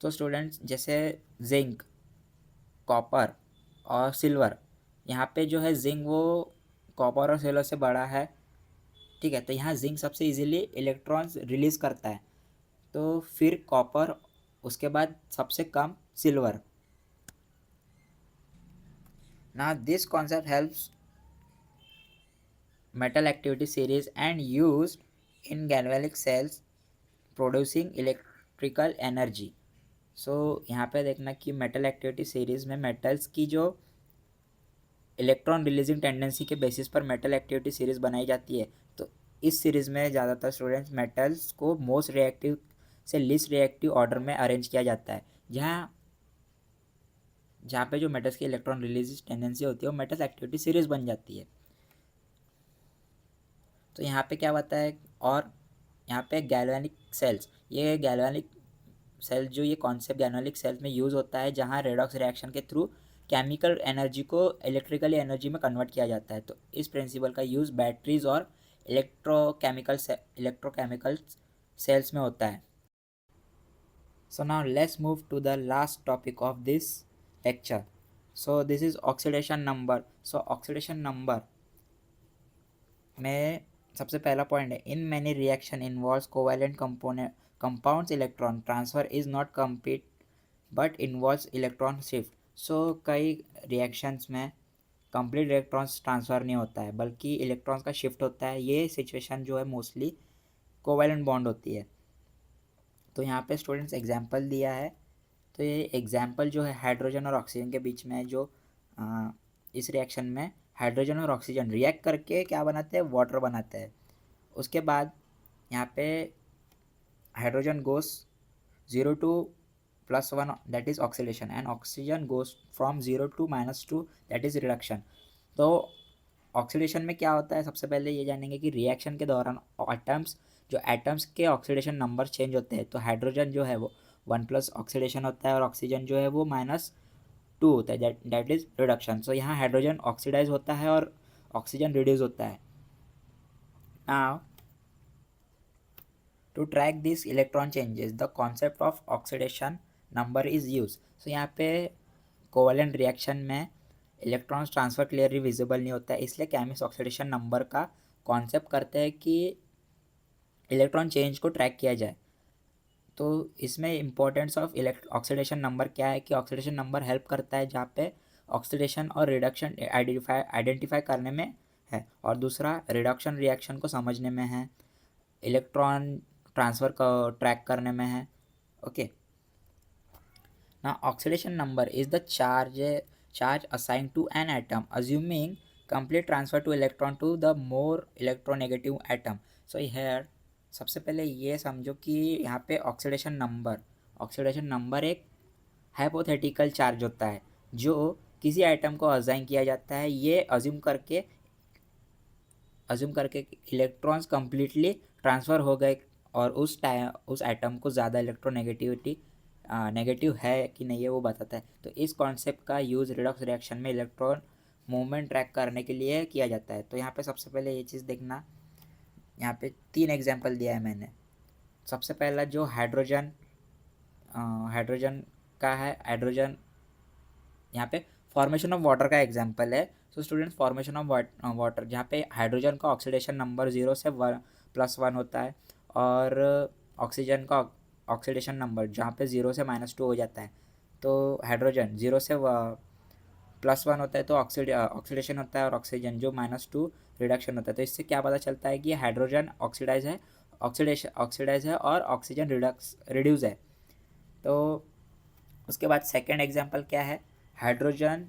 तो स्टूडेंट्स, जैसे जिंक, कॉपर और सिल्वर, यहाँ पे जो है जिंक वो कॉपर और सिल्वर से बड़ा है, ठीक है। तो यहाँ जिंक सबसे इजीली इलेक्ट्रॉन्स रिलीज़ करता है, तो फिर कॉपर, उसके बाद सबसे कम silver. Now this concept helps metal activity series and used in galvanic cells producing electrical energy. So यहाँ पे देखना कि मेटल एक्टिविटी सीरीज में मेटल्स की जो इलेक्ट्रॉन रिलीजिंग टेंडेंसी के बेसिस पर मेटल एक्टिविटी सीरीज बनाई जाती है। तो इस सीरीज़ में ज़्यादातर स्टूडेंट्स मेटल्स को मोस्ट रिएक्टिव से लिस्ट रिएक्टिव ऑर्डर में अरेंज किया जाता है, जहाँ पे जो मेटल्स की इलेक्ट्रॉन रिलीज टेंडेंसी होती है वो मेटल एक्टिविटी सीरीज बन जाती है। तो यहाँ पे क्या होता है, और यहाँ पे गैल्वेनिक सेल्स, ये गैल्वेनिक सेल जो ये कॉन्सेप्ट गैल्वेनिक सेल्स में यूज़ होता है, जहाँ रेडॉक्स रिएक्शन के थ्रू केमिकल एनर्जी को इलेक्ट्रिकली एनर्जी में कन्वर्ट किया जाता है। तो इस प्रिंसिपल का यूज़ बैटरीज और इलेक्ट्रोकेमिकल सेल्स में होता है। So now let's move to the last topic of this lecture. So this is oxidation number. So oxidation number में सबसे पहला पॉइंट है, in many reaction involves covalent component compounds electron transfer is not complete but involves electron shift. So कई रिएक्शंस में कंप्लीट इलेक्ट्रॉन्स ट्रांसफ़र नहीं होता है, बल्कि इलेक्ट्रॉन्स का शिफ्ट होता है। ये सिचुएशन जो है मोस्टली कोवैलेंट बॉन्ड होती है। तो यहाँ पे स्टूडेंट्स एग्जांपल दिया है, तो ये एग्जांपल जो है हाइड्रोजन और ऑक्सीजन के बीच में, जो इस रिएक्शन में हाइड्रोजन और ऑक्सीजन रिएक्ट करके क्या बनाते हैं, वाटर बनाते हैं। उसके बाद यहाँ पे hydrogen goes 0 to +1, that is oxidation, and oxygen goes from 0 to -2, that is reduction. तो ऑक्सीडेशन में क्या होता है, सबसे पहले ये जानेंगे कि रिएक्शन के दौरान एटम्स के ऑक्सीडेशन नंबर चेंज होते हैं। तो हाइड्रोजन जो है वो 1+ ऑक्सीडेशन होता है और ऑक्सीजन जो है वो -2 होता है, दैट इज़ रिडक्शन। सो यहाँ हाइड्रोजन ऑक्सीडाइज होता है और ऑक्सीजन रिड्यूस होता है। Now to track this electron changes the concept of oxidation number is use. So यहाँ पे कोवैलेंट रिएक्शन में इलेक्ट्रॉन्स ट्रांसफ़र क्लियरली विजिबल नहीं होता है, इसलिए केमिस्ट ऑक्सीडेशन नंबर का कॉन्सेप्ट करते हैं कि इलेक्ट्रॉन चेंज को ट्रैक किया जाए। तो इसमें इम्पोर्टेंस ऑफ ऑक्सीडेशन नंबर क्या है कि ऑक्सीडेशन नंबर हेल्प करता है जहाँ पे ऑक्सीडेशन और रिडक्शन आइडेंटिफाई करने में है, और दूसरा रिडक्शन रिएक्शन को समझने में है, इलेक्ट्रॉन ट्रांसफ़र को ट्रैक करने में है। Okay, now oxidation number is the charge assigned to an atom assuming complete transfer to electron to the more electronegative atom. So here सबसे पहले ये समझो कि यहाँ पे ऑक्सीडेशन नंबर एक हाइपोथेटिकल चार्ज होता है जो किसी आइटम को असाइन किया जाता है, ये अज्यूम करके इलेक्ट्रॉन्स कम्प्लीटली ट्रांसफ़र हो गए और उस आइटम को ज़्यादा नेगेटिव है कि नहीं है वो बताता है। तो इस कॉन्सेप्ट का यूज़ रिडॉक्स रिएक्शन में इलेक्ट्रॉन मूवमेंट ट्रैक करने के लिए किया जाता है। तो यहाँ पे सबसे पहले ये चीज़ देखना, यहाँ पे 3 एग्जांपल दिया है मैंने। सबसे पहला जो हाइड्रोजन का है, हाइड्रोजन यहाँ पे फॉर्मेशन ऑफ वाटर का एग्जांपल है। So students, formation of water जहाँ पे हाइड्रोजन का ऑक्सीडेशन नंबर 0 से +1 होता है और ऑक्सीजन का ऑक्सीडेशन नंबर जहाँ पे 0 से -2 हो जाता है। तो हाइड्रोजन 0 से +1 होता है तो ऑक्सीडेशन होता है, और ऑक्सीजन जो -2 रिडक्शन होता है। तो इससे क्या पता चलता है कि हाइड्रोजन ऑक्सीडाइज है और ऑक्सीजन रिड्यूस है। तो उसके बाद सेकेंड एग्जाम्पल क्या है, हाइड्रोजन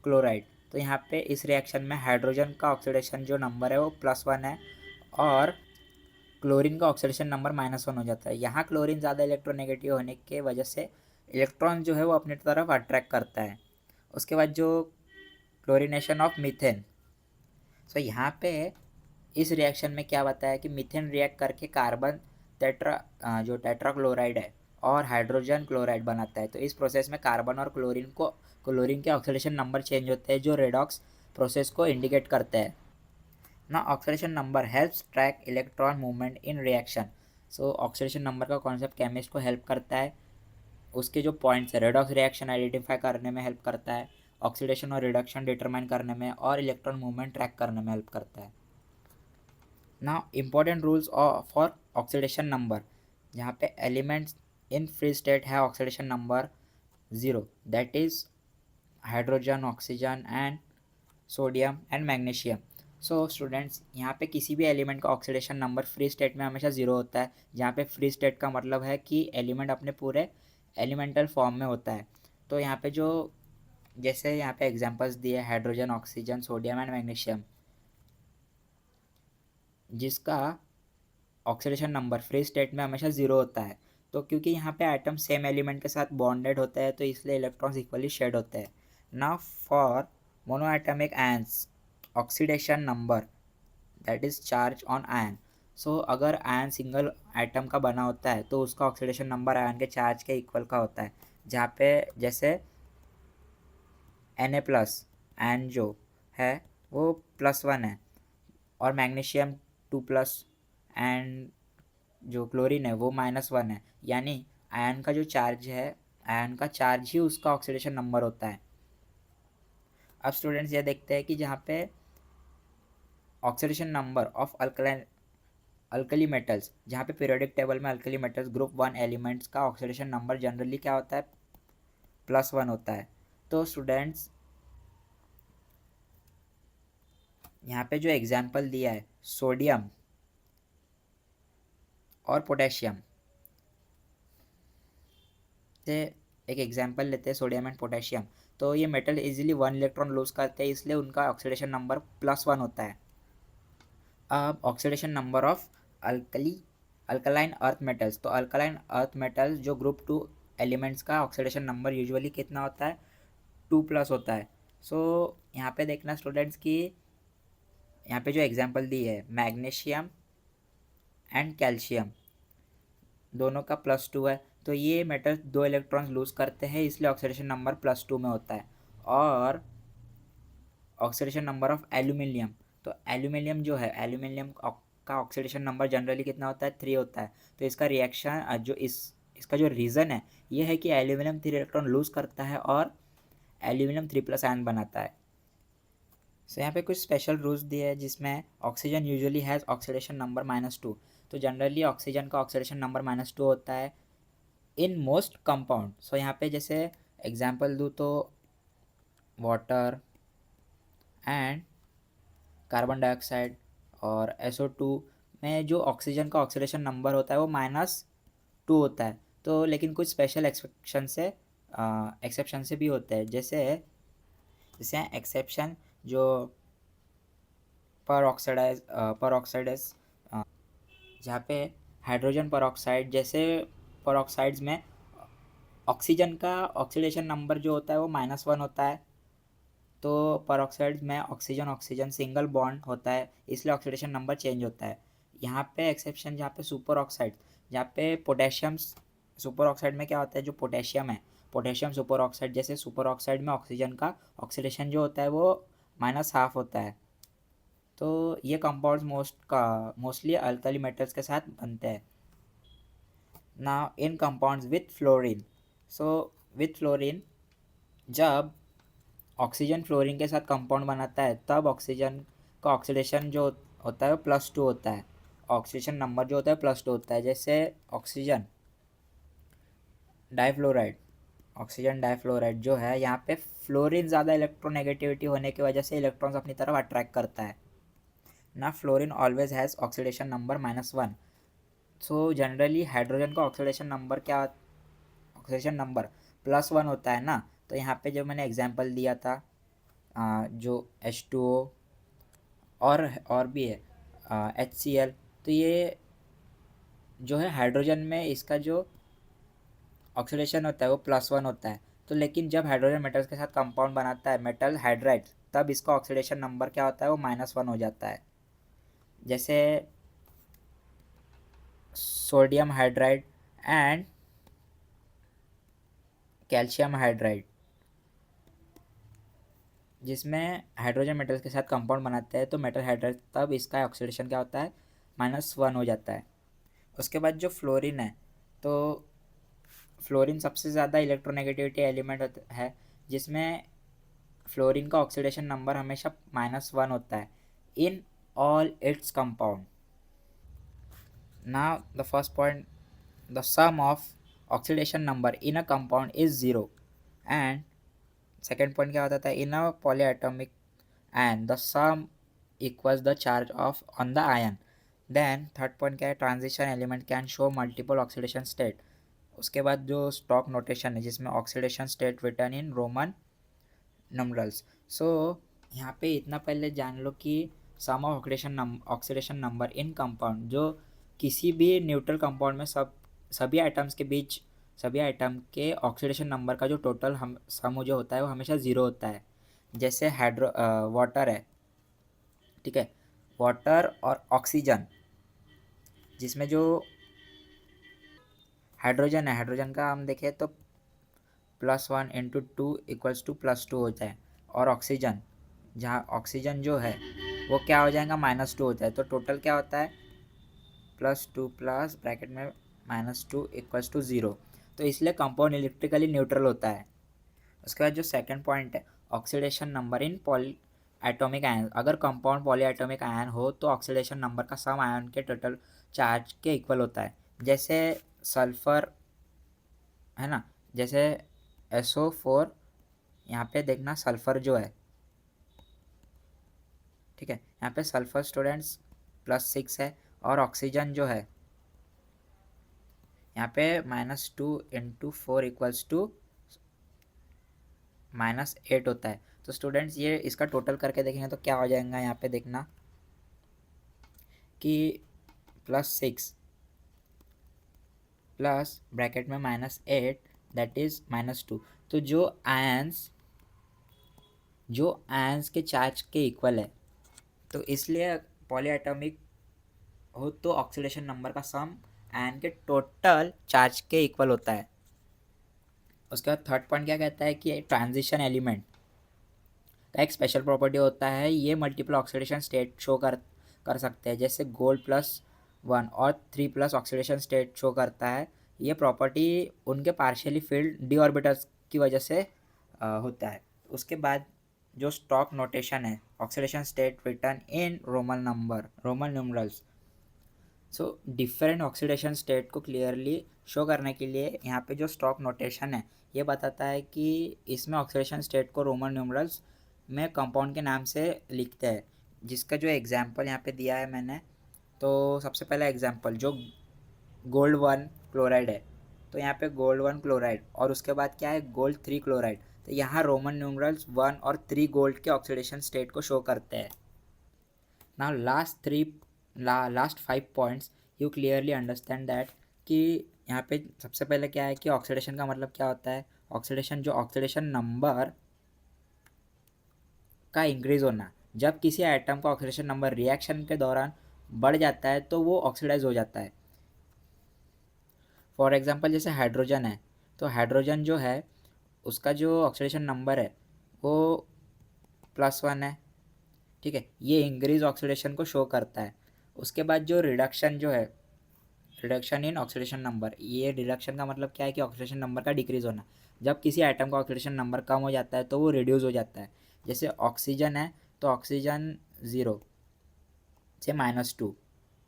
क्लोराइड। तो यहाँ पे इस रिएक्शन में हाइड्रोजन का ऑक्सीडेशन जो नंबर है वो +1 है और क्लोरीन का ऑक्सीडेशन नंबर -1 हो जाता है। यहाँ क्लोरीन ज़्यादा इलेक्ट्रोनेगेटिव होने के वजह से इलेक्ट्रॉन जो है वो अपनी तरफ अट्रैक्ट करता है। उसके बाद जो क्लोरीनेशन ऑफ मीथेन। सो यहाँ पे इस रिएक्शन में क्या बताया कि मीथेन रिएक्ट करके कार्बन टेट्राक्लोराइड है और हाइड्रोजन क्लोराइड बनाता है। तो इस प्रोसेस में कार्बन और क्लोरीन के ऑक्सीडेशन नंबर चेंज होते हैं जो रेडॉक्स प्रोसेस को इंडिकेट करते हैं ना। Oxidation number helps track electron movement in reaction. So oxidation number का कॉन्सेप्ट केमिस्ट को हेल्प करता है, उसके जो पॉइंट्स है रेडॉक्स रिएक्शन आइडेंटिफाई करने में हेल्प करता है, ऑक्सीडेशन और रिडक्शन डिटरमाइन करने में, और इलेक्ट्रॉन मूवमेंट ट्रैक करने में हेल्प करता है ना। Important rules for oxidation number, जहाँ पे एलिमेंट्स इन फ्री स्टेट है oxidation number 0, that is hydrogen, oxygen and sodium and magnesium. So students, यहाँ पे किसी भी एलिमेंट का ऑक्सीडेशन नंबर फ्री स्टेट में हमेशा 0 होता है, जहाँ पे फ्री स्टेट का मतलब है कि एलिमेंट अपने पूरे एलिमेंटल फॉर्म में होता है। तो यहाँ पे जो जैसे यहाँ पे एग्जांपल्स दिए hydrogen, oxygen, sodium and magnesium, जिसका ऑक्सीडेशन नंबर फ्री स्टेट में हमेशा 0 होता है। तो क्योंकि यहाँ पे आइटम सेम एलिमेंट के साथ बॉन्डेड होता है तो इसलिए इलेक्ट्रॉन्स इक्वली शेड होते हैं ना। For monoatomic ions oxidation number that is charge on ion. So अगर आयन सिंगल आइटम का बना होता है तो उसका ऑक्सीडेशन नंबर आयन के चार्ज के इक्वल का होता है, जहाँ पे जैसे Na प्लस आयन जो है वो +1 है, और मैग्नीशियम 2+ एंड जो क्लोरीन है वो -1 है, यानी आयन का जो चार्ज है, आयन का चार्ज ही उसका ऑक्सीडेशन नंबर होता है। अब स्टूडेंट्स ये देखते हैं कि जहाँ पे oxidation number of alkali metals, जहाँ पे पीरियोडिक टेबल में अल्कली मेटल्स ग्रुप 1 एलिमेंट्स का ऑक्सीडेशन नंबर जनरली क्या होता है, +1 होता है। तो स्टूडेंट्स यहाँ पे जो एग्जाम्पल दिया है सोडियम और पोटेशियम से, एक एग्जाम्पल लेते हैं सोडियम एंड पोटेशियम। तो ये मेटल इजीली 1 इलेक्ट्रॉन लूज करते हैं, इसलिए उनका ऑक्सीडेशन नंबर +1 होता है। अब oxidation number of alkaline earth metals, तो अल्कलाइन अर्थ मेटल्स जो ग्रुप 2 एलिमेंट्स का ऑक्सीडेशन नंबर यूजुअली कितना होता है, 2+ होता है। सो यहाँ पे देखना स्टूडेंट्स कि यहाँ पे जो एग्जाम्पल दी है मैग्नीशियम एंड कैल्शियम, दोनों का +2 है, तो ये मेटल 2 इलेक्ट्रॉन्स लूज करते हैं, इसलिए ऑक्सीडेशन नंबर +2 में होता है। और ऑक्सीडेशन नंबर ऑफ एल्यूमिनियम, तो एल्यूमिनियम जो है, एल्यूमिनियम का ऑक्सीडेशन नंबर जनरली कितना होता है, 3 होता है। तो इसका रिएक्शन जो इसका जो रीज़न है ये है कि एल्यूमिनियम 3 इलेक्ट्रॉन लूज करता है और एल्यूमिनियम 3+ आयन बनाता है। सो यहाँ पे कुछ स्पेशल रूल्स दिए हैं जिसमें oxygen usually has oxidation number -2, तो जनरली ऑक्सीजन का ऑक्सीडेशन नंबर -2 होता है इन मोस्ट कंपाउंड। सो यहाँ पे जैसे एग्जांपल दूँ तो वाटर एंड कार्बन डाइऑक्साइड और SO2 में जो ऑक्सीजन का ऑक्सीडेशन नंबर होता है वो -2 होता है। तो लेकिन कुछ स्पेशल एक्सेप्शन से भी होते हैं, जैसे एक्सेप्शन जो पर ऑक्साइडाइज जहाँ पे हाइड्रोजन पर ऑक्साइड जैसे पर ऑक्साइड्स में ऑक्सीजन का ऑक्सीडेशन नंबर जो होता है वो -1 होता है। तो पर ऑक्साइड्स में ऑक्सीजन ऑक्सीजन सिंगल बॉन्ड होता है, इसलिए ऑक्सीडेशन नंबर चेंज होता है। यहाँ पे एक्सेप्शन जहाँ पे सुपर ऑक्साइड, जहाँ पे पोटेशियम सुपर ऑक्साइड में क्या होता है, जो पोटेशियम है, पोटेशियम सुपर ऑक्साइड, जैसे सुपर ऑक्साइड में ऑक्सीजन का ऑक्सीडेशन जो होता है वो -1/2 होता है। तो ये कंपाउंड्स मोस्टली अल्कली मेटल्स के साथ बनते हैं ना। In compounds with fluorine, so with fluorine जब ऑक्सीजन फ्लोरीन के साथ कंपाउंड बनाता है तब ऑक्सीजन का ऑक्सीडेशन जो होता है वो +2 होता है, ऑक्सीडेशन नंबर जो होता है +2 होता है। जैसे डाइफ्लोराइड ऑक्सीजन डाइफ्लोराइड जो है, यहाँ पे फ्लोरीन ज़्यादा इलेक्ट्रोनेगेटिविटी होने की वजह से इलेक्ट्रॉन्स अपनी तरफ अट्रैक्ट करता है ना। Fluorine always has oxidation number -1। So generally hydrogen का ऑक्सीडेशन नंबर क्या, ऑक्सीडेशन नंबर +1 होता है ना। तो यहाँ पे जो मैंने एग्जांपल दिया था जो H2O और भी है HCl, तो ये जो है हाइड्रोजन में इसका जो ऑक्सीडेशन होता है वो +1 होता है। तो लेकिन जब हाइड्रोजन मेटल्स के साथ कंपाउंड बनाता है मेटल हाइड्राइड, तब इसका ऑक्सीडेशन नंबर क्या होता है, वो -1 हो जाता है। जैसे sodium hydride and calcium hydride, जिसमें हाइड्रोजन मेटल्स के साथ कंपाउंड बनाते हैं, तो मेटल हाइड्राइड, तब इसका ऑक्सीडेशन क्या होता है, -1 हो जाता है। उसके बाद जो फ्लोरीन है, तो फ्लोरीन सबसे ज़्यादा इलेक्ट्रोनेगेटिविटी एलिमेंट है, जिसमें फ्लोरीन का ऑक्सीडेशन नंबर हमेशा -1 होता है in all its compound. Now the first point, the sum of oxidation number in a compound is 0, and second point क्या होता था, in a polyatomic ion the sum equals the charge of on the ion. then third point क्या है, transition element can show multiple oxidation state. उसके बाद जो स्टॉक नोटेशन है जिसमें oxidation state written in Roman numerals. So यहाँ पे इतना पहले जान लो कि sum of oxidation number in compound, जो किसी भी न्यूट्रल कंपाउंड में सभी आइटम्स के बीच, सभी आइटम के ऑक्सीडेशन नंबर का जो टोटल हम सम जो होता है वो हमेशा ज़ीरो होता है। जैसे वाटर है, ठीक है, वाटर और ऑक्सीजन, जिसमें जो हाइड्रोजन है, हाइड्रोजन का हम देखें तो +1 × 2 = +2 होता है, और ऑक्सीजन, जहाँ ऑक्सीजन जो है वो क्या हो जाएगा, -2 होता है। तो टोटल क्या होता है, +2 प्लस ब्रैकेट में -2 = 0। तो इसलिए कंपाउंड इलेक्ट्रिकली न्यूट्रल होता है। उसके बाद जो सेकंड पॉइंट है, ऑक्सीडेशन नंबर इन पॉली एटॉमिक आयन। अगर कंपाउंड पॉली एटॉमिक आयन हो तो ऑक्सीडेशन नंबर का सम आयन के टोटल चार्ज के इक्वल होता है। जैसे सल्फर है ना, जैसे SO4, यहाँ पे देखना सल्फर जो है, ठीक है, यहाँ पे सल्फर स्टूडेंट्स +6 है, और ऑक्सीजन जो है यहाँ पे -2 × 4 = -8 होता है। तो स्टूडेंट्स ये इसका टोटल करके देखेंगे तो क्या हो जाएगा, यहाँ पे देखना कि +6 प्लस ब्रैकेट में -8 दैट इज़ -2। तो जो आयंस के चार्ज के इक्वल है, तो इसलिए पॉलीएटॉमिक हो तो ऑक्सीडेशन नंबर का सम आयन के टोटल चार्ज के इक्वल होता है। उसके बाद थर्ड पॉइंट क्या कहता है कि ट्रांजिशन एलिमेंट का एक स्पेशल प्रॉपर्टी होता है, ये मल्टीपल ऑक्सीडेशन स्टेट शो कर सकते हैं। जैसे गोल्ड +1 और 3+ ऑक्सीडेशन स्टेट शो करता है। ये प्रॉपर्टी उनके पार्शियली फिल्ड डी ऑर्बिटल्स की वजह से होता है। उसके बाद जो स्टॉक नोटेशन है, oxidation state written in Roman numerals. So different oxidation state को क्लियरली शो करने के लिए यहाँ पे जो स्टॉक नोटेशन है ये बताता है कि इसमें ऑक्सीडेशन स्टेट को रोमन न्यूमरल्स में कंपाउंड के नाम से लिखते हैं। जिसका जो एग्जांपल यहाँ पे दिया है मैंने, तो सबसे पहला एग्जांपल जो गोल्ड 1 क्लोराइड है, तो यहाँ पे गोल्ड 1 क्लोराइड और उसके बाद क्या है, गोल्ड 3 क्लोराइड। तो यहाँ रोमन न्यूमरल्स 1 और 3 गोल्ड के ऑक्सीडेशन स्टेट को शो करते हैं। Now last 5 points you clearly understand that कि यहाँ पे सबसे पहले क्या है कि ऑक्सीडेशन का मतलब क्या होता है। ऑक्सीडेशन, जो ऑक्सीडेशन नंबर का इंक्रीज होना, जब किसी आइटम का ऑक्सीडेशन नंबर रिएक्शन के दौरान बढ़ जाता है तो वो ऑक्सीडाइज हो जाता है। फॉर एग्जांपल जैसे हाइड्रोजन है, तो हाइड्रोजन जो है उसका जो ऑक्सीडेशन नंबर है वो +1 है, ठीक है, ये इंक्रीज ऑक्सीडेशन को शो करता है। उसके बाद जो रिडक्शन जो है, रिडक्शन इन ऑक्सीडेशन नंबर, ये रिडक्शन का मतलब क्या है कि ऑक्सीडेशन नंबर का डिक्रीज होना। जब किसी आइटम का ऑक्सीडेशन नंबर कम हो जाता है तो वो रिड्यूस हो जाता है। जैसे ऑक्सीजन है, तो ऑक्सीजन 0 से -2,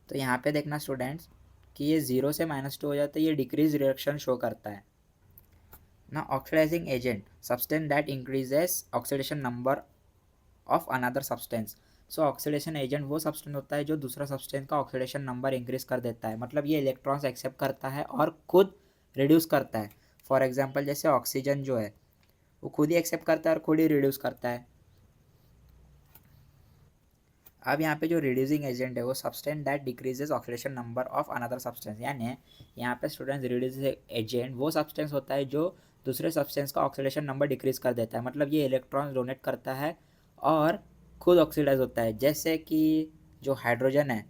तो यहाँ पे देखना स्टूडेंट्स कि ये 0 से -2 हो जाता है, ये डिक्रीज रिडक्शन शो करता है ना। Oxidising agent, substance that increases oxidation number of another substance. So oxidation agent वो सब्सटेंस होता है जो दूसरा सब्सटेंस का ऑक्सीडेशन नंबर इंक्रीज कर देता है, मतलब ये इलेक्ट्रॉन्स एक्सेप्ट करता है और खुद रिड्यूस करता है। फॉर एग्जांपल जैसे ऑक्सीजन जो है वो खुद ही एक्सेप्ट करता है और खुद ही रिड्यूस करता है। अब यहाँ पे जो रिड्यूसिंग एजेंट है वो substance that decreases oxidation number of another substance, यानी यहाँ पे स्टूडेंट्स रिड्यूसिंग एजेंट वो सब्सटेंस होता है जो दूसरे सब्सटेंस का ऑक्सीडेशन नंबर डिक्रीज कर देता है, मतलब ये इलेक्ट्रॉन डोनेट करता है और खुद ऑक्सीडाइज होता है। जैसे कि जो हाइड्रोजन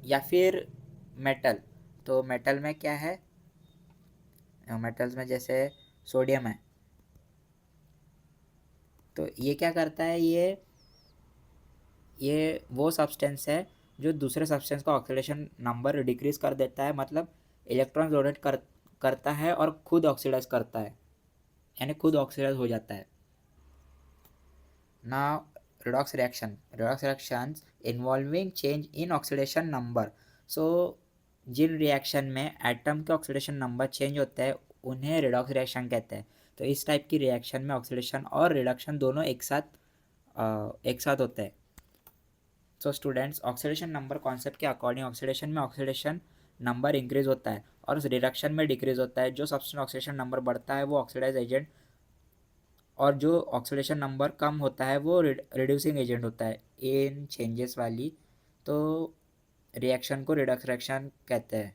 या फिर मेटल, तो मेटल में क्या है, मेटल्स में जैसे सोडियम है, तो ये क्या करता है, ये वो सब्सटेंस है जो दूसरे सब्सटेंस का ऑक्सीडेशन नंबर डिक्रीज कर देता है, मतलब इलेक्ट्रॉन डोनेट करता है और खुद ऑक्सीडाइज करता है, यानी खुद ऑक्सीडाइज हो जाता है ना। redox reactions involving change in oxidation number। So जिन रिएक्शन में एटम के ऑक्सीडेशन नंबर चेंज होते हैं उन्हें रिडॉक्स रिएक्शन कहते हैं। तो इस टाइप की रिएक्शन में ऑक्सीडेशन और रिडक्शन दोनों एक साथ होते हैं। So students, oxidation number concept के अकॉर्डिंग ऑक्सीडेशन में ऑक्सीडेशन नंबर इंक्रीज होता है और रिडक्शन में डिक्रीज होता है। जो सब्सटेंस ऑक्सीडेशन नंबर बढ़ता है वो ऑक्सीडाइज एजेंट, और जो ऑक्सीडेशन नंबर कम होता है वो रिड्यूसिंग एजेंट होता है इन चेंजेस वाली। तो रिएक्शन को रिडक्स रिएक्शन कहते हैं।